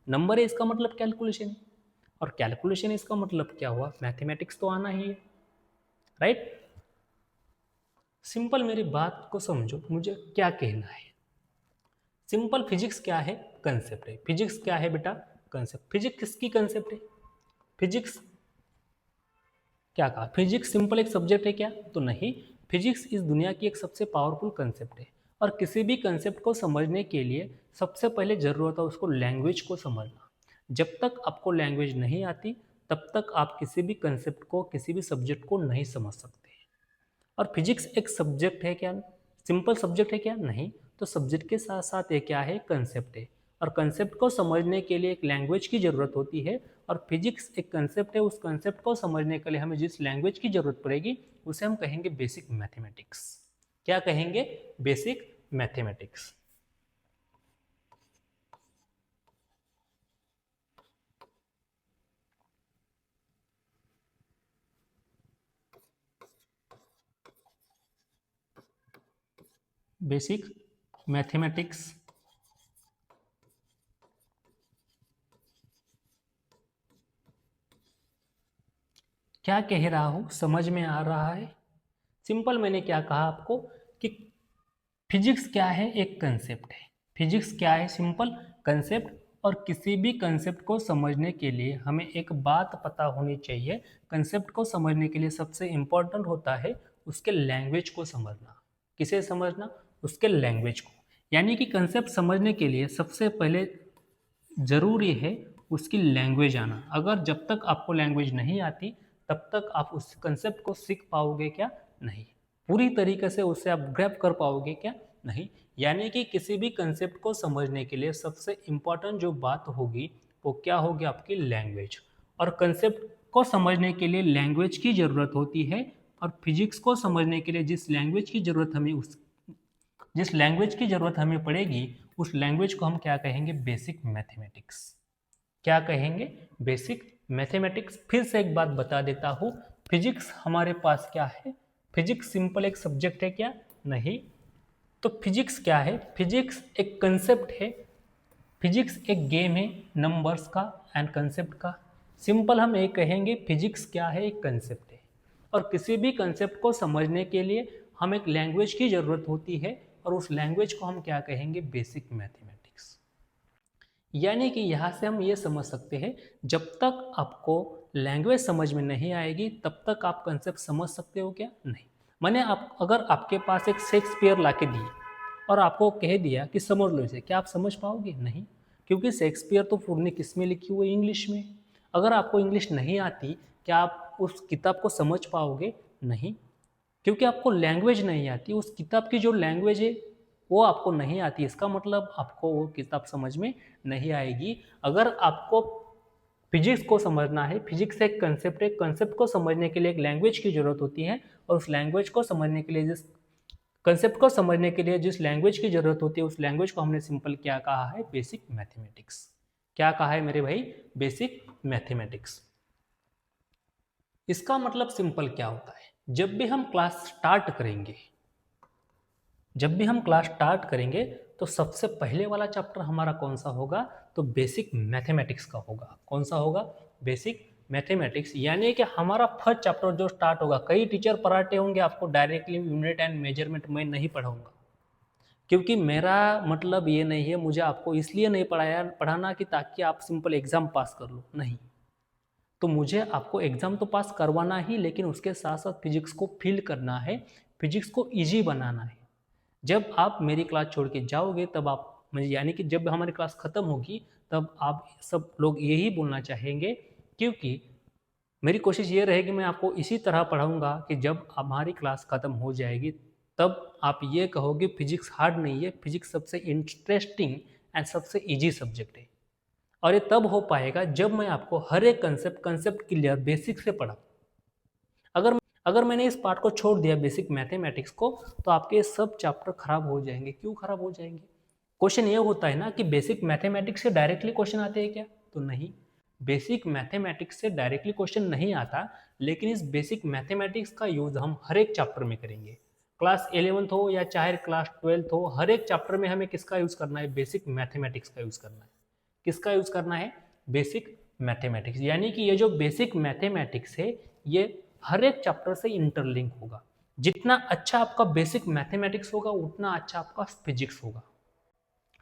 नंबर है इसका मतलब कैलकुलेशन है, और कैलकुलेशन इसका मतलब क्या हुआ? मैथमेटिक्स तो आना ही है, राइट? सिंपल मेरी बात को समझो, मुझे क्या कहना है। सिंपल फिजिक्स क्या है? कंसेप्ट है। फिजिक्स क्या है बेटा? कंसेप्ट। फिजिक्स किसकी कंसेप्ट है? फिजिक्स क्या कहा? फिजिक्स सिंपल एक सब्जेक्ट है क्या? तो नहीं, फिजिक्स इस दुनिया की एक सबसे पावरफुल कंसेप्ट है। और किसी भी कंसेप्ट को समझने के लिए सबसे पहले जरूरत है उसको लैंग्वेज को समझना। जब तक आपको लैंग्वेज नहीं आती तब तक आप किसी भी कंसेप्ट को, किसी भी सब्जेक्ट को नहीं समझ सकते। और फिजिक्स एक सब्जेक्ट है क्या? सिंपल सब्जेक्ट है क्या? नहीं। तो सब्जेक्ट के साथ साथ ये क्या है? कंसेप्ट है। और कंसेप्ट को समझने के लिए एक लैंग्वेज की ज़रूरत होती है, और फिजिक्स एक कंसेप्ट है। उस कंसेप्ट को समझने के लिए हमें जिस लैंग्वेज की ज़रूरत पड़ेगी उसे हम कहेंगे बेसिक मैथमेटिक्स। क्या कहेंगे? Basic mathematics. Basic mathematics. क्या कह रहा हूँ, समझ में आ रहा है? सिंपल मैंने क्या कहा आपको कि फिजिक्स क्या है? एक कंसेप्ट है। फिजिक्स क्या है? Simple concept. और किसी भी कंसेप्ट को समझने के लिए हमें एक बात पता होनी चाहिए। कंसेप्ट को समझने के लिए सबसे इम्पोर्टेंट होता है उसके लैंग्वेज को समझना। किसे समझना? उसके लैंग्वेज को। यानी कि कंसेप्ट समझने के लिए सबसे पहले ज़रूरी है उसकी लैंग्वेज आना। अगर जब तक आपको लैंग्वेज नहीं आती तब तक आप उस कंसेप्ट को सीख पाओगे क्या? नहीं। पूरी तरीके से उसे आप ग्रैब कर पाओगे क्या? नहीं। यानी कि किसी भी कंसेप्ट को समझने के लिए सबसे इम्पॉर्टेंट जो बात होगी वो क्या होगी? आपकी लैंग्वेज। और कंसेप्ट को समझने के लिए लैंग्वेज की ज़रूरत होती है, और फिजिक्स को समझने के लिए जिस लैंग्वेज की ज़रूरत हमें पड़ेगी उस लैंग्वेज को हम क्या कहेंगे? Basic mathematics. क्या कहेंगे? Basic mathematics. फिर से एक बात बता देता हूँ, फिजिक्स हमारे पास क्या है? फिजिक्स सिंपल एक सब्जेक्ट है क्या? नहीं। तो फिजिक्स क्या है? फिजिक्स एक कंसेप्ट है। फिजिक्स एक गेम है नंबर्स का एंड कंसेप्ट का। सिंपल हम ये कहेंगे फिजिक्स क्या है? एक कंसेप्ट है। और किसी भी कंसेप्ट को समझने के लिए हम एक लैंग्वेज की ज़रूरत होती है, और उस लैंग्वेज को हम क्या कहेंगे? Basic mathematics. यानी कि यहाँ से हम ये समझ सकते हैं, जब तक आपको लैंग्वेज समझ में नहीं आएगी तब तक आप कंसेप्ट समझ सकते हो क्या? नहीं। मैंने आप, अगर आपके पास एक शेक्सपियर ला के दिए और आपको कह दिया कि समझ लो इसे, क्या आप समझ पाओगे? नहीं, क्योंकि शेक्सपियर तो पूर्ण किस में लिखी हुई है? इंग्लिश में। अगर आपको इंग्लिश नहीं आती, क्या आप उस किताब को समझ पाओगे? नहीं, क्योंकि आपको लैंग्वेज नहीं आती, उस किताब की जो लैंग्वेज है वो आपको नहीं आती, इसका मतलब आपको वो किताब समझ में नहीं आएगी। अगर आपको फिजिक्स को समझना है, फिजिक्स एक कंसेप्ट है, कंसेप्ट को समझने के लिए एक लैंग्वेज की जरूरत होती है, और उस लैंग्वेज को समझने के लिए, जिस कंसेप्ट को समझने के लिए जिस लैंग्वेज की जरूरत होती है, उस लैंग्वेज को हमने सिंपल क्या कहा है? Basic mathematics. क्या कहा है मेरे भाई? Basic mathematics. इसका मतलब सिंपल क्या होता है? जब भी हम क्लास स्टार्ट करेंगे, तो सबसे पहले वाला चैप्टर हमारा कौन सा होगा? तो बेसिक मैथमेटिक्स का होगा। कौन सा होगा? Basic mathematics. यानी कि हमारा फर्स्ट चैप्टर जो स्टार्ट होगा, कई टीचर पढ़ाते होंगे आपको डायरेक्टली यूनिट एंड मेजरमेंट, मैं नहीं पढ़ाऊंगा, क्योंकि मेरा मतलब ये नहीं है, मुझे आपको इसलिए नहीं पढ़ाना कि ताकि आप सिंपल एग्जाम पास कर लो, नहीं। तो मुझे आपको एग्जाम तो पास करवाना ही, लेकिन उसके साथ साथ फिजिक्स को फील करना है, फिजिक्स को ईजी बनाना है। जब आप मेरी क्लास छोड़ के जाओगे तब आप, यानी कि जब हमारी क्लास ख़त्म होगी तब आप सब लोग यही बोलना चाहेंगे, क्योंकि मेरी कोशिश ये रहेगी मैं आपको इसी तरह पढ़ाऊँगा कि जब हमारी क्लास ख़त्म हो जाएगी तब आप ये कहोगे फिजिक्स हार्ड नहीं है, फिजिक्स सबसे इंटरेस्टिंग एंड सबसे ईजी सब्जेक्ट है। और ये तब हो पाएगा जब मैं आपको हर एक कंसेप्ट क्लियर बेसिक से पढ़ा। अगर मैंने इस पार्ट को छोड़ दिया बेसिक मैथमेटिक्स को, तो आपके सब चैप्टर खराब हो जाएंगे। क्यों खराब हो जाएंगे? क्वेश्चन ये होता है ना कि बेसिक मैथमेटिक्स से डायरेक्टली क्वेश्चन आते हैं क्या? तो नहीं, बेसिक मैथमेटिक्स से डायरेक्टली क्वेश्चन नहीं आता, लेकिन इस बेसिक मैथमेटिक्स का यूज हम हर एक चैप्टर में करेंगे। क्लास 11th हो या चाहे क्लास 12th हो, हर एक चैप्टर में हमें किसका यूज करना है? बेसिक मैथमेटिक्स का यूज करना है। किसका यूज करना है? Basic mathematics. यानी कि ये जो बेसिक मैथमेटिक्स है, ये हर एक चैप्टर से इंटरलिंक होगा। जितना अच्छा आपका बेसिक मैथमेटिक्स होगा, उतना अच्छा आपका फिजिक्स होगा।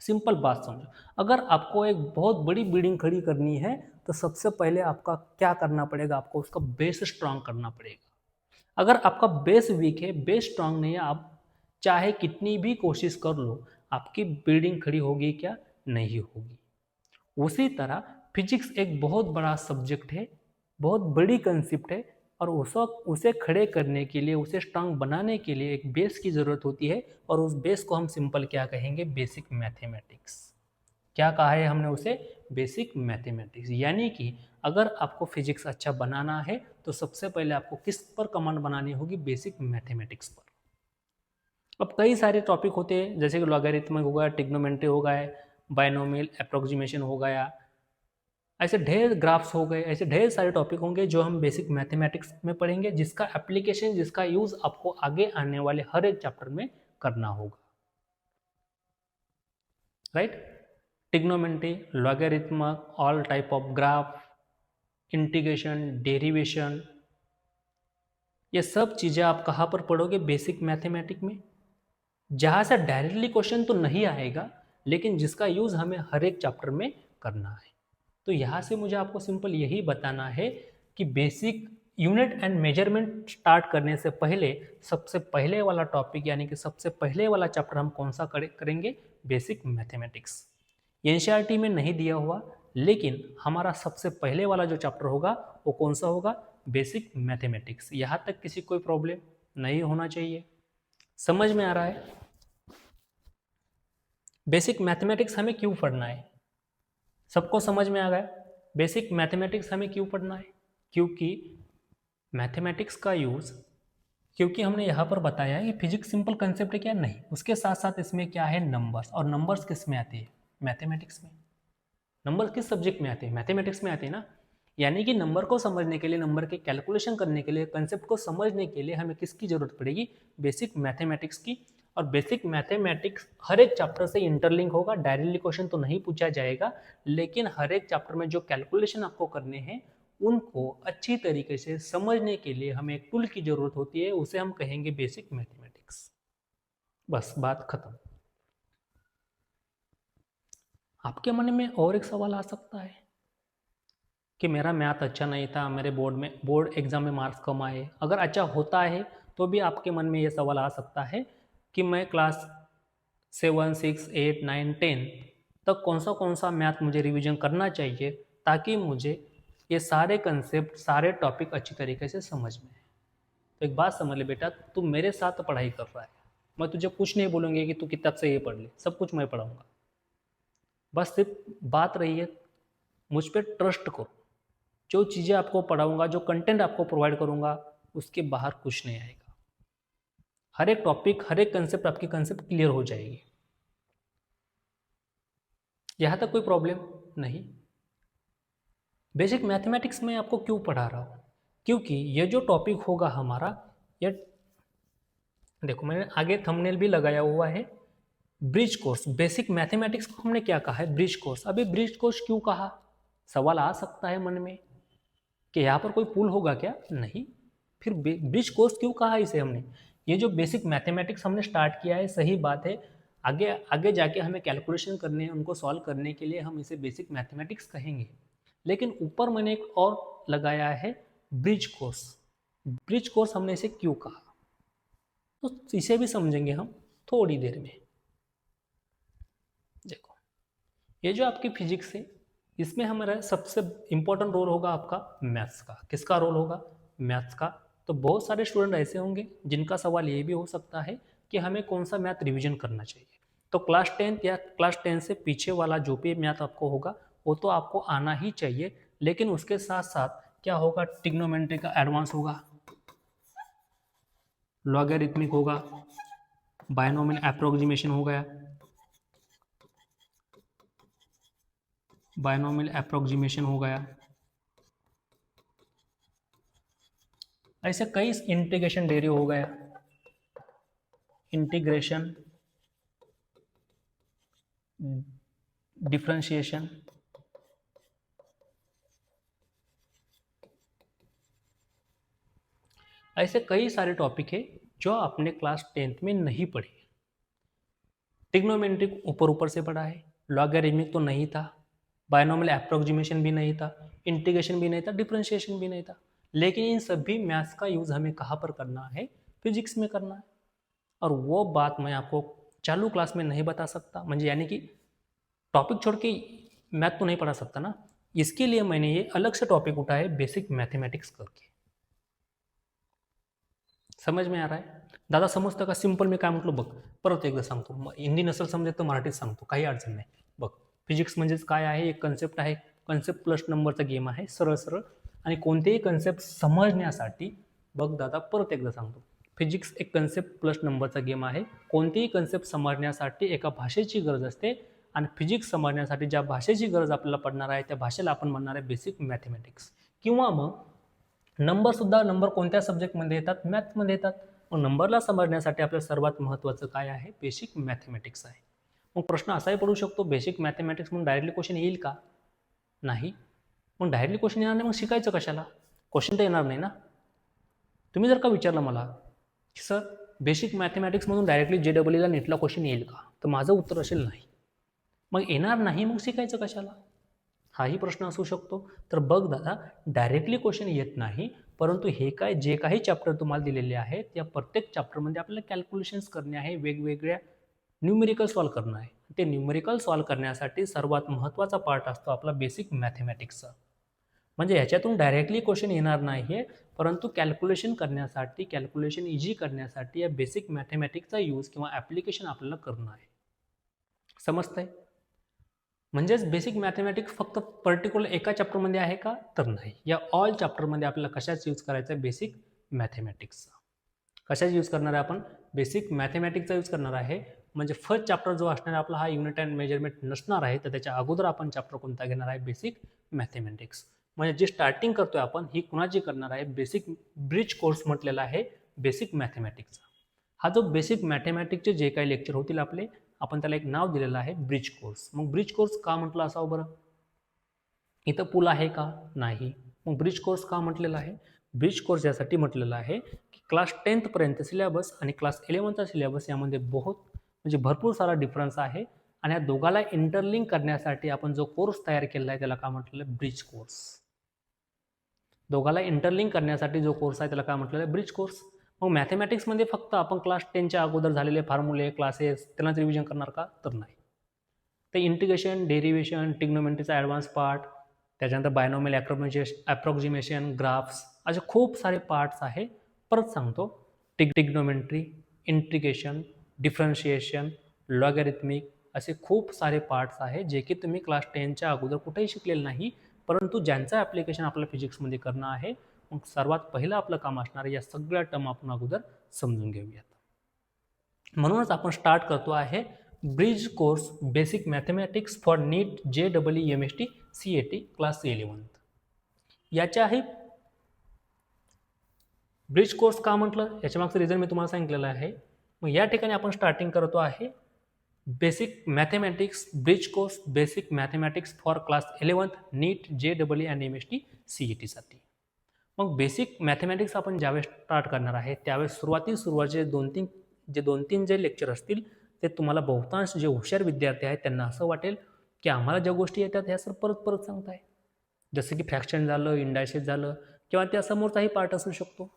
सिंपल बात समझो, अगर आपको एक बहुत बड़ी बिल्डिंग खड़ी करनी है, तो सबसे पहले आपका क्या करना पड़ेगा? आपको उसका बेस स्ट्रांग करना पड़ेगा। अगर आपका बेस वीक है, बेस स्ट्रांग नहीं है, आप चाहे कितनी भी कोशिश कर लो, आपकी बिल्डिंग खड़ी होगी क्या? नहीं होगी। उसी तरह फिजिक्स एक बहुत बड़ा सब्जेक्ट है, बहुत बड़ी कंसेप्ट है, और उसे खड़े करने के लिए, उसे स्ट्रांग बनाने के लिए एक बेस की ज़रूरत होती है, और उस बेस को हम सिंपल क्या कहेंगे? Basic mathematics. क्या कहा है हमने उसे? Basic mathematics. यानी कि अगर आपको फिजिक्स अच्छा बनाना है, तो सबसे पहले आपको किस पर कमांड बनानी होगी? बेसिक मैथमेटिक्स पर। अब कई सारे टॉपिक होते हैं, जैसे कि लॉगरिथमिक हो गया, ट्रिग्नोमेट्री हो गया, बायनोमियल अप्रोक्सीमेशन हो गया, ऐसे ढेर ग्राफ्स हो गए, ऐसे ढेर सारे टॉपिक होंगे जो हम बेसिक मैथमेटिक्स में पढ़ेंगे, जिसका एप्लीकेशन, जिसका यूज आपको आगे आने वाले हर एक चैप्टर में करना होगा। Right? Trigonometry, logarithmic, all type of graph, integration, derivation, ये सब चीज़ें आप कहाँ पर पढ़ोगे? बेसिक मैथमेटिक्स में। जहाँ से डायरेक्टली क्वेश्चन तो नहीं आएगा, लेकिन जिसका यूज़ हमें हर एक चैप्टर में करना है। तो यहाँ से मुझे आपको सिंपल यही बताना है कि basic unit and measurement start करने से पहले सबसे पहले वाला टॉपिक, यानी कि सबसे पहले वाला चैप्टर हम कौन सा करेंगे? Basic mathematics. एनसीईआरटी में नहीं दिया हुआ, लेकिन हमारा सबसे पहले वाला जो चैप्टर होगा वो कौन सा होगा? Basic mathematics. यहाँ तक किसी कोई प्रॉब्लम नहीं होना चाहिए। समझ में आ रहा है? बेसिक मैथमेटिक्स हमें क्यों पढ़ना है? सबको समझ में आ गया बेसिक मैथमेटिक्स हमें क्यों पढ़ना है? क्योंकि मैथमेटिक्स का यूज़, क्योंकि हमने यहाँ पर बताया है कि फिजिक्स सिंपल कंसेप्ट है क्या? नहीं, उसके साथ साथ इसमें क्या है? नंबर्स। और नंबर्स किस में आती है? मैथमेटिक्स में। नंबर किस सब्जेक्ट में आते हैं? मैथमेटिक्स में आते हैं ना। यानी कि नंबर को समझने के लिए, नंबर के कैलकुलेशन करने के लिए, कंसेप्ट को समझने के लिए हमें किसकी जरूरत पड़ेगी? बेसिक मैथमेटिक्स की। और बेसिक मैथमेटिक्स हर एक चैप्टर से इंटरलिंक होगा। डायरेक्टली क्वेश्चन तो नहीं पूछा जाएगा, लेकिन हर एक चैप्टर में जो कैलकुलेशन आपको करने हैं, उनको अच्छी तरीके से समझने के लिए हमें एक टूल की जरूरत होती है, उसे हम कहेंगे बेसिक मैथमेटिक्स। बस बात खत्म। आपके मन में और एक सवाल आ सकता है कि मेरा मैथ अच्छा नहीं था, मेरे बोर्ड एग्जाम में मार्क्स कम आए। अगर अच्छा होता है तो भी आपके मन में ये सवाल आ सकता है कि मैं क्लास 7, 6, 8, 9, 10 तक कौन सा मैथ मुझे रिवीजन करना चाहिए ताकि मुझे ये सारे कंसेप्ट, सारे टॉपिक अच्छी तरीके से समझ में आए। तो एक बात समझ ले बेटा, तू मेरे साथ पढ़ाई कर रहा है, मैं तुझे कुछ नहीं बोलूँगी कि तू किताब से ये पढ़ ले, सब कुछ मैं पढ़ाऊँगा। बस सिर्फ बात रही है, मुझ पर ट्रस्ट करो। जो चीज़ें आपको पढ़ाऊँगा, जो कंटेंट आपको प्रोवाइड करूँगा, उसके बाहर कुछ नहीं आएगा। हर एक टॉपिक, हर एक कंसेप्ट, आपकी कंसेप्ट क्लियर हो जाएगी। यहाँ तक कोई प्रॉब्लम नहीं। बेसिक मैथमेटिक्स में आपको क्यों पढ़ा रहा हूँ? क्योंकि ये जो टॉपिक होगा हमारा, ये देखो मैंने आगे थंबनेल भी लगाया हुआ है, ब्रिज कोर्स। बेसिक मैथमेटिक्स को हमने क्या कहा है? Bridge course. अभी ब्रिज कोर्स क्यों कहा? सवाल आ सकता है मन में कि यहाँ पर कोई पुल होगा क्या? नहीं। फिर ब्रिज कोर्स क्यों कहा इसे हमने? ये जो बेसिक मैथमेटिक्स हमने स्टार्ट किया है, सही बात है, आगे आगे जाके हमें कैलकुलेशन करने हैं, उनको सॉल्व करने के लिए हम इसे बेसिक मैथमेटिक्स कहेंगे। लेकिन ऊपर मैंने एक और लगाया है, ब्रिज कोर्स। ब्रिज कोर्स हमने इसे क्यों कहा, तो इसे भी समझेंगे हम थोड़ी देर में। देखो, ये जो आपकी फिजिक्स है, इसमें हमारा सबसे इम्पोर्टेंट रोल होगा आपका मैथ्स का। किसका रोल होगा? मैथ्स का। तो बहुत सारे स्टूडेंट ऐसे होंगे जिनका सवाल ये भी हो सकता है कि हमें कौन सा मैथ रिवीजन करना चाहिए। तो क्लास 10 या क्लास 10 से पीछे वाला जो भी मैथ आपको होगा वो तो आपको आना ही चाहिए, लेकिन उसके साथ साथ क्या होगा? ट्रिग्नोमेट्री का एडवांस होगा, लॉगरिथमिक होगा, बायनोमियल एप्रोक्सीमेशन हो गया, बायनोमियल एप्रोक्सीमेशन हो गया, ऐसे कई, इंटीग्रेशन डेरिव हो गया, इंटीग्रेशन, डिफरेंशिएशन, ऐसे कई सारे टॉपिक है जो आपने क्लास 10th में नहीं पढ़े। ट्रिग्नोमेट्रिक ऊपर ऊपर से पढ़ा है, लॉगरिथमिक तो नहीं था, बायनोमियल एप्रोक्सीमेशन भी नहीं था, इंटीग्रेशन भी नहीं था, डिफरेंशिएशन भी नहीं था। लेकिन इन सभी मैथ्स का यूज़ हमें कहाँ पर करना है? फिजिक्स में करना है। और वो बात मैं आपको चालू क्लास में नहीं बता सकता, म्हणजे यानी कि टॉपिक छोड़ के मैथ तो नहीं पढ़ा सकता ना, इसके लिए मैंने ये अलग से टॉपिक उठाया है, बेसिक मैथमेटिक्स करके। समज में आ रहा आहे? दादा समजतं का? सिंपल मी काय म्हटलं बघ, परत एकदा सांगतो, हिंदी नसेल समजत तर मराठीत सांगतो, काही अडचण नाही। बघ, फिजिक्स म्हणजेच काय आहे? एक कन्सेप्ट आहे, कन्सेप्ट प्लस नंबरचा गेम आहे, सरळ सरळ। आणि कोणतेही कन्सेप्ट समजण्यासाठी, बघ दादा परत एकदा सांगतो, फिजिक्स एक कन्सेप्ट प्लस नंबरचा गेम आहे। कोणतेही कन्सेप्ट समजण्यासाठी एका भाषेची गरज असते, आणि फिजिक्स समजण्यासाठी ज्या भाषेची गरज आपल्याला पडणार आहे त्या भाषेला आपण म्हणणार आहे बेसिक मॅथमॅटिक्स। किंवा मग नंबरसुद्धा, नंबर कोणत्या सब्जेक्टमध्ये येतात? मॅथमध्ये येतात। मग नंबरला समजण्यासाठी आपल्याला सर्वात महत्त्वाचं काय आहे? बेसिक मॅथमॅटिक्स आहे। मग प्रश्न असाही पडू शकतो, बेसिक मॅथमॅटिक्स म्हणून डायरेक्टली क्वेश्चन येईल का? नाही। मग डायरेक्टली क्वेश्चन येणार नाही, मग शिकायचं कशाला? क्वेश्चन तर येणार नाही ना। तुम्ही जर का विचारलं मला की सर बेसिक मॅथमॅटिक्समधून डायरेक्टली JEE नीटला क्वेश्चन येईल का, तर माझं उत्तर असेल नाही। मग येणार नाही, मग शिकायचं कशाला? हाही प्रश्न असू शकतो। तर बघ दादा, डायरेक्टली क्वेश्चन येत नाही, परंतु हे काय, जे काही चॅप्टर तुम्हाला दिलेले आहेत त्या प्रत्येक चॅप्टरमध्ये आपल्याला कॅल्क्युलेशन्स करणे आहे, वेगवेगळ्या न्यूमेरिकल सॉल्व करणं आहे। ते न्यूमेरिकल सॉल्व करण्यासाठी सर्वात महत्त्वाचा पार्ट असतो आपला बेसिक मॅथमॅटिक्सचा। म्हणजे ह्याच्यातून डायरेक्टली क्वेश्चन येणार नाही आहे, परंतु कॅल्क्युलेशन करण्यासाठी, कॅल्क्युलेशन इझी करण्यासाठी या बेसिक मॅथमॅटिक्सचा यूज किंवा ॲप्लिकेशन आपल्याला करणं आहे। समजतंय? म्हणजेच बेसिक मॅथमॅटिक्स फक्त पर्टिक्युलर एका चॅप्टरमध्ये आहे का? तर नाही। या ऑल चॅप्टरमध्ये आपल्याला कशाच यूज करायचा आहे? बेसिक मॅथमॅटिक्सचा। कशाच यूज करणार आहे आपण? बेसिक मॅथमॅटिक्सचा यूज करणार आहे। म्हणजे फर्स्ट चॅप्टर जो असणार आपला हा युनिट अँड मेजरमेंट नसणार आहे, तर त्याच्या अगोदर आपण चॅप्टर कोणता घेणार आहे? Basic mathematics. म्हणजे जी स्टार्टिंग करतोय आपण ही कुणाची करणार आहे? बेसिक ब्रिज कोर्स म्हटलेला आहे बेसिक मॅथमॅटिक्सचा। हा जो बेसिक मॅथमॅटिक्सचे जे काही लेक्चर होतील आपले, आपण त्याला एक नाव दिलेलं आहे ब्रिज कोर्स। मग ब्रिज कोर्स का म्हटलं असावं बरं? इथं पूल आहे का? नाही। मग ब्रिज कोर्स का म्हटलेला आहे? ब्रिज कोर्स यासाठी म्हटलेला आहे की क्लास 10th पर्यंत सिलेबस आणि क्लास 11चा सिलेबस यामध्ये म्हणजे भरपूर सारा डिफरन्स आहे, आणि या दोघाला इंटरलिंक करण्यासाठी आपण जो कोर्स तयार केला आहे त्याला काय म्हटलेलं आहे? Bridge course. दोघाला इंटरलिंक करण्यासाठी जो कोर्स आहे त्याला काय म्हटलेलं आहे? Bridge course. मग मॅथमॅटिक्समध्ये फक्त आपण क्लास 10च्या अगोदर झालेले फॉर्म्युले क्लासेस त्यांनाच रिव्हिजन करणार का? तर नाही. ते इंटिग्रेशन, डेरिव्हेशन, ट्रिग्नोमेट्रीचा ॲडव्हान्स पार्ट, त्याच्यानंतर बायनॉमियल ॲप्रॉक्सिमेशन, ग्राफ्स, असे खूप सारे पार्ट्स आहे. परत सांगतो, ट्रिग्नोमेट्री, इंटिग्रेशन, डिफरन्शिएशन, लॉगॅरिथमिक, असे खूप सारे पार्ट्स आहे जे की तुम्ही क्लास 10च्या अगोदर कुठेही शिकलेले नाही, परंतु ज्यांचं ॲप्लिकेशन आपल्या फिजिक्समध्ये करणं आहे. मग सर्वात पहिलं आपलं काम असणार आहे या सगळ्या टर्म आपण अगोदर समजून घेऊयात. म्हणूनच आपण स्टार्ट करतो आहे bridge course basic mathematics for NEET JEE CET class 11. याच्या आहे ब्रिज कोर्स का म्हटलं, याच्यामागचं रिझन मी तुम्हाला सांगितलेलं आहे. मग या ठिकाणी आपण स्टार्टिंग करतो आहे basic mathematics bridge course basic mathematics for class 11 NEET JEE आणि MST CET साठी. मग बेसिक मॅथमॅटिक्स आपण ज्यावेळेस स्टार्ट करणार आहे त्यावेळेस सुरुवातीचे दोन तीन जे लेक्चर असतील ते तुम्हाला बहुतांश जे हुशार विद्यार्थी आहेत त्यांना असं वाटेल की आम्हाला ज्या गोष्टी येतात ह्या सर परत परत सांगताय, जसं की फ्रॅक्शन झालं, इंडायसेस झालं, किंवा त्या समोरचाही पार्ट असू शकतो.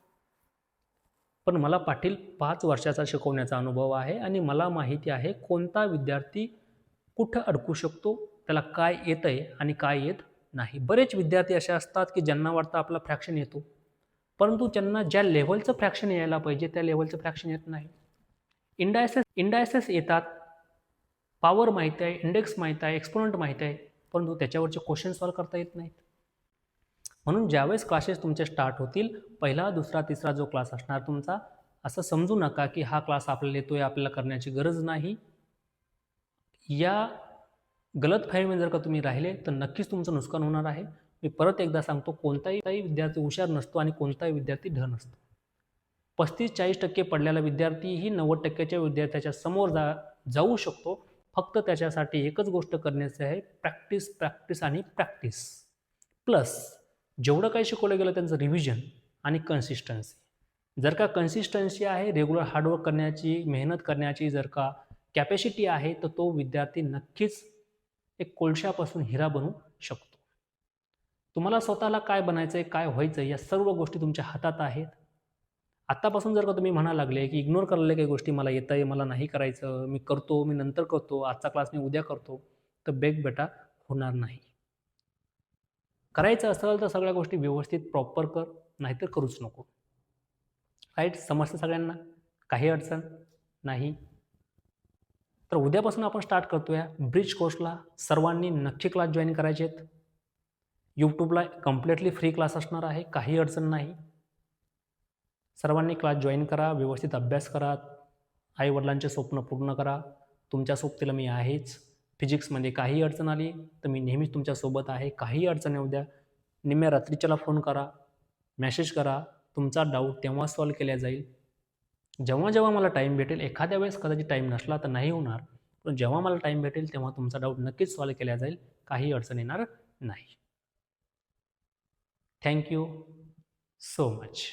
पण मला पाटील 5 वर्षाचा शिकवण्याचा अनुभव आहे आणि मला माहिती आहे कोणता विद्यार्थी कुठं अडकू शकतो, त्याला काय येतंय आणि काय येत नाही. बरेच विद्यार्थी असे असतात की ज्यांना वाटतं आपला फ्रॅक्शन येतो, परंतु त्यांना ज्या लेव्हलचं फ्रॅक्शन यायला पाहिजे त्या लेव्हलचं फ्रॅक्शन येत नाही. इंडायसेस येतात, पॉवर माहीत आहे, इंडेक्स माहीत आहे, एक्सपोनंट माहीत आहे, परंतु त्याच्यावरचे क्वेश्चन सॉल्व करता येत नाहीत. म्हणून ज्यावेळेस क्लासेस तुमचे स्टार्ट होतील, पहिला, दुसरा, तिसरा जो क्लास असणार तुमचा, असं समजू नका की हा क्लास आपल्याला येतोय, आपल्याला करण्याची गरज नाही. या गलतफहमीमध्ये जर का तुम्ही राहिले तर नक्कीच तुमचं नुकसान होणार आहे. मी परत एकदा सांगतो, कोणताही विद्यार्थी हुशार नसतो आणि कोणताही विद्यार्थी ढ नसतो. 35-40% पडलेला विद्यार्थीही 90%च्या विद्यार्थ्याच्या समोर जाऊ शकतो. फक्त त्याच्यासाठी एकच गोष्ट करण्याची आहे, प्रॅक्टिस, प्रॅक्टिस आणि प्रॅक्टिस. प्लस जेवढं काही शिकवलं गेलं त्यांचं रिव्हिजन आणि कन्सिस्टन्सी. जर का कन्सिस्टन्सी आहे, रेग्युलर हार्डवर्क करण्याची, मेहनत करण्याची जर का कॅपॅसिटी आहे, तर तो विद्यार्थी नक्कीच एक कोळशापासून हिरा बनू शकतो. तुम्हाला स्वतःला काय बनायचं आहे, काय व्हायचं आहे, या सर्व गोष्टी तुमच्या हातात आहेत. आत्तापासून जर का तुम्ही म्हणायला लागले की इग्नोर करायला काही गोष्टी मला येत आहे, मला नाही करायचं, मी करतो, मी नंतर करतो, आजचा क्लास मी उद्या करतो, तर बेटा होणार नाही. करायचं असेल तर सगळ्या गोष्टी व्यवस्थित प्रॉपर कर, नाहीतर करूच नको. राईट? समजतं सगळ्यांना? काही अडचण नाही? तर उद्यापासून आपण स्टार्ट करतोय ब्रिज कोर्सला. सर्वांनी नक्की क्लास जॉईन करायचे आहेत. यूट्यूबला कम्प्लिटली फ्री क्लास असणार आहे, काही अडचण नाही. सर्वांनी क्लास जॉईन करा, व्यवस्थित अभ्यास करा, आईवडिलांचे स्वप्न पूर्ण करा. तुमच्या सोबतीला मी आहेच. फिजिक्समध्ये काही अडचण आली तर मी नेहमीच तुमच्यासोबत आहे. काही अडचण येऊ द्या, निम्म्या रात्रीच्याला फोन करा, मेसेज करा. तुमचा डाऊट तेव्हा सॉल्व केला जाईल जेव्हा मला टाईम भेटेल. एखाद्या वेळेस कदाचित टाईम नसला तर नाही होणार, पण जेव्हा मला टाईम भेटेल तेव्हा तुमचा डाऊट नक्कीच सॉल्व केला जाईल. काही अडचण येणार नाही. Thank you so much.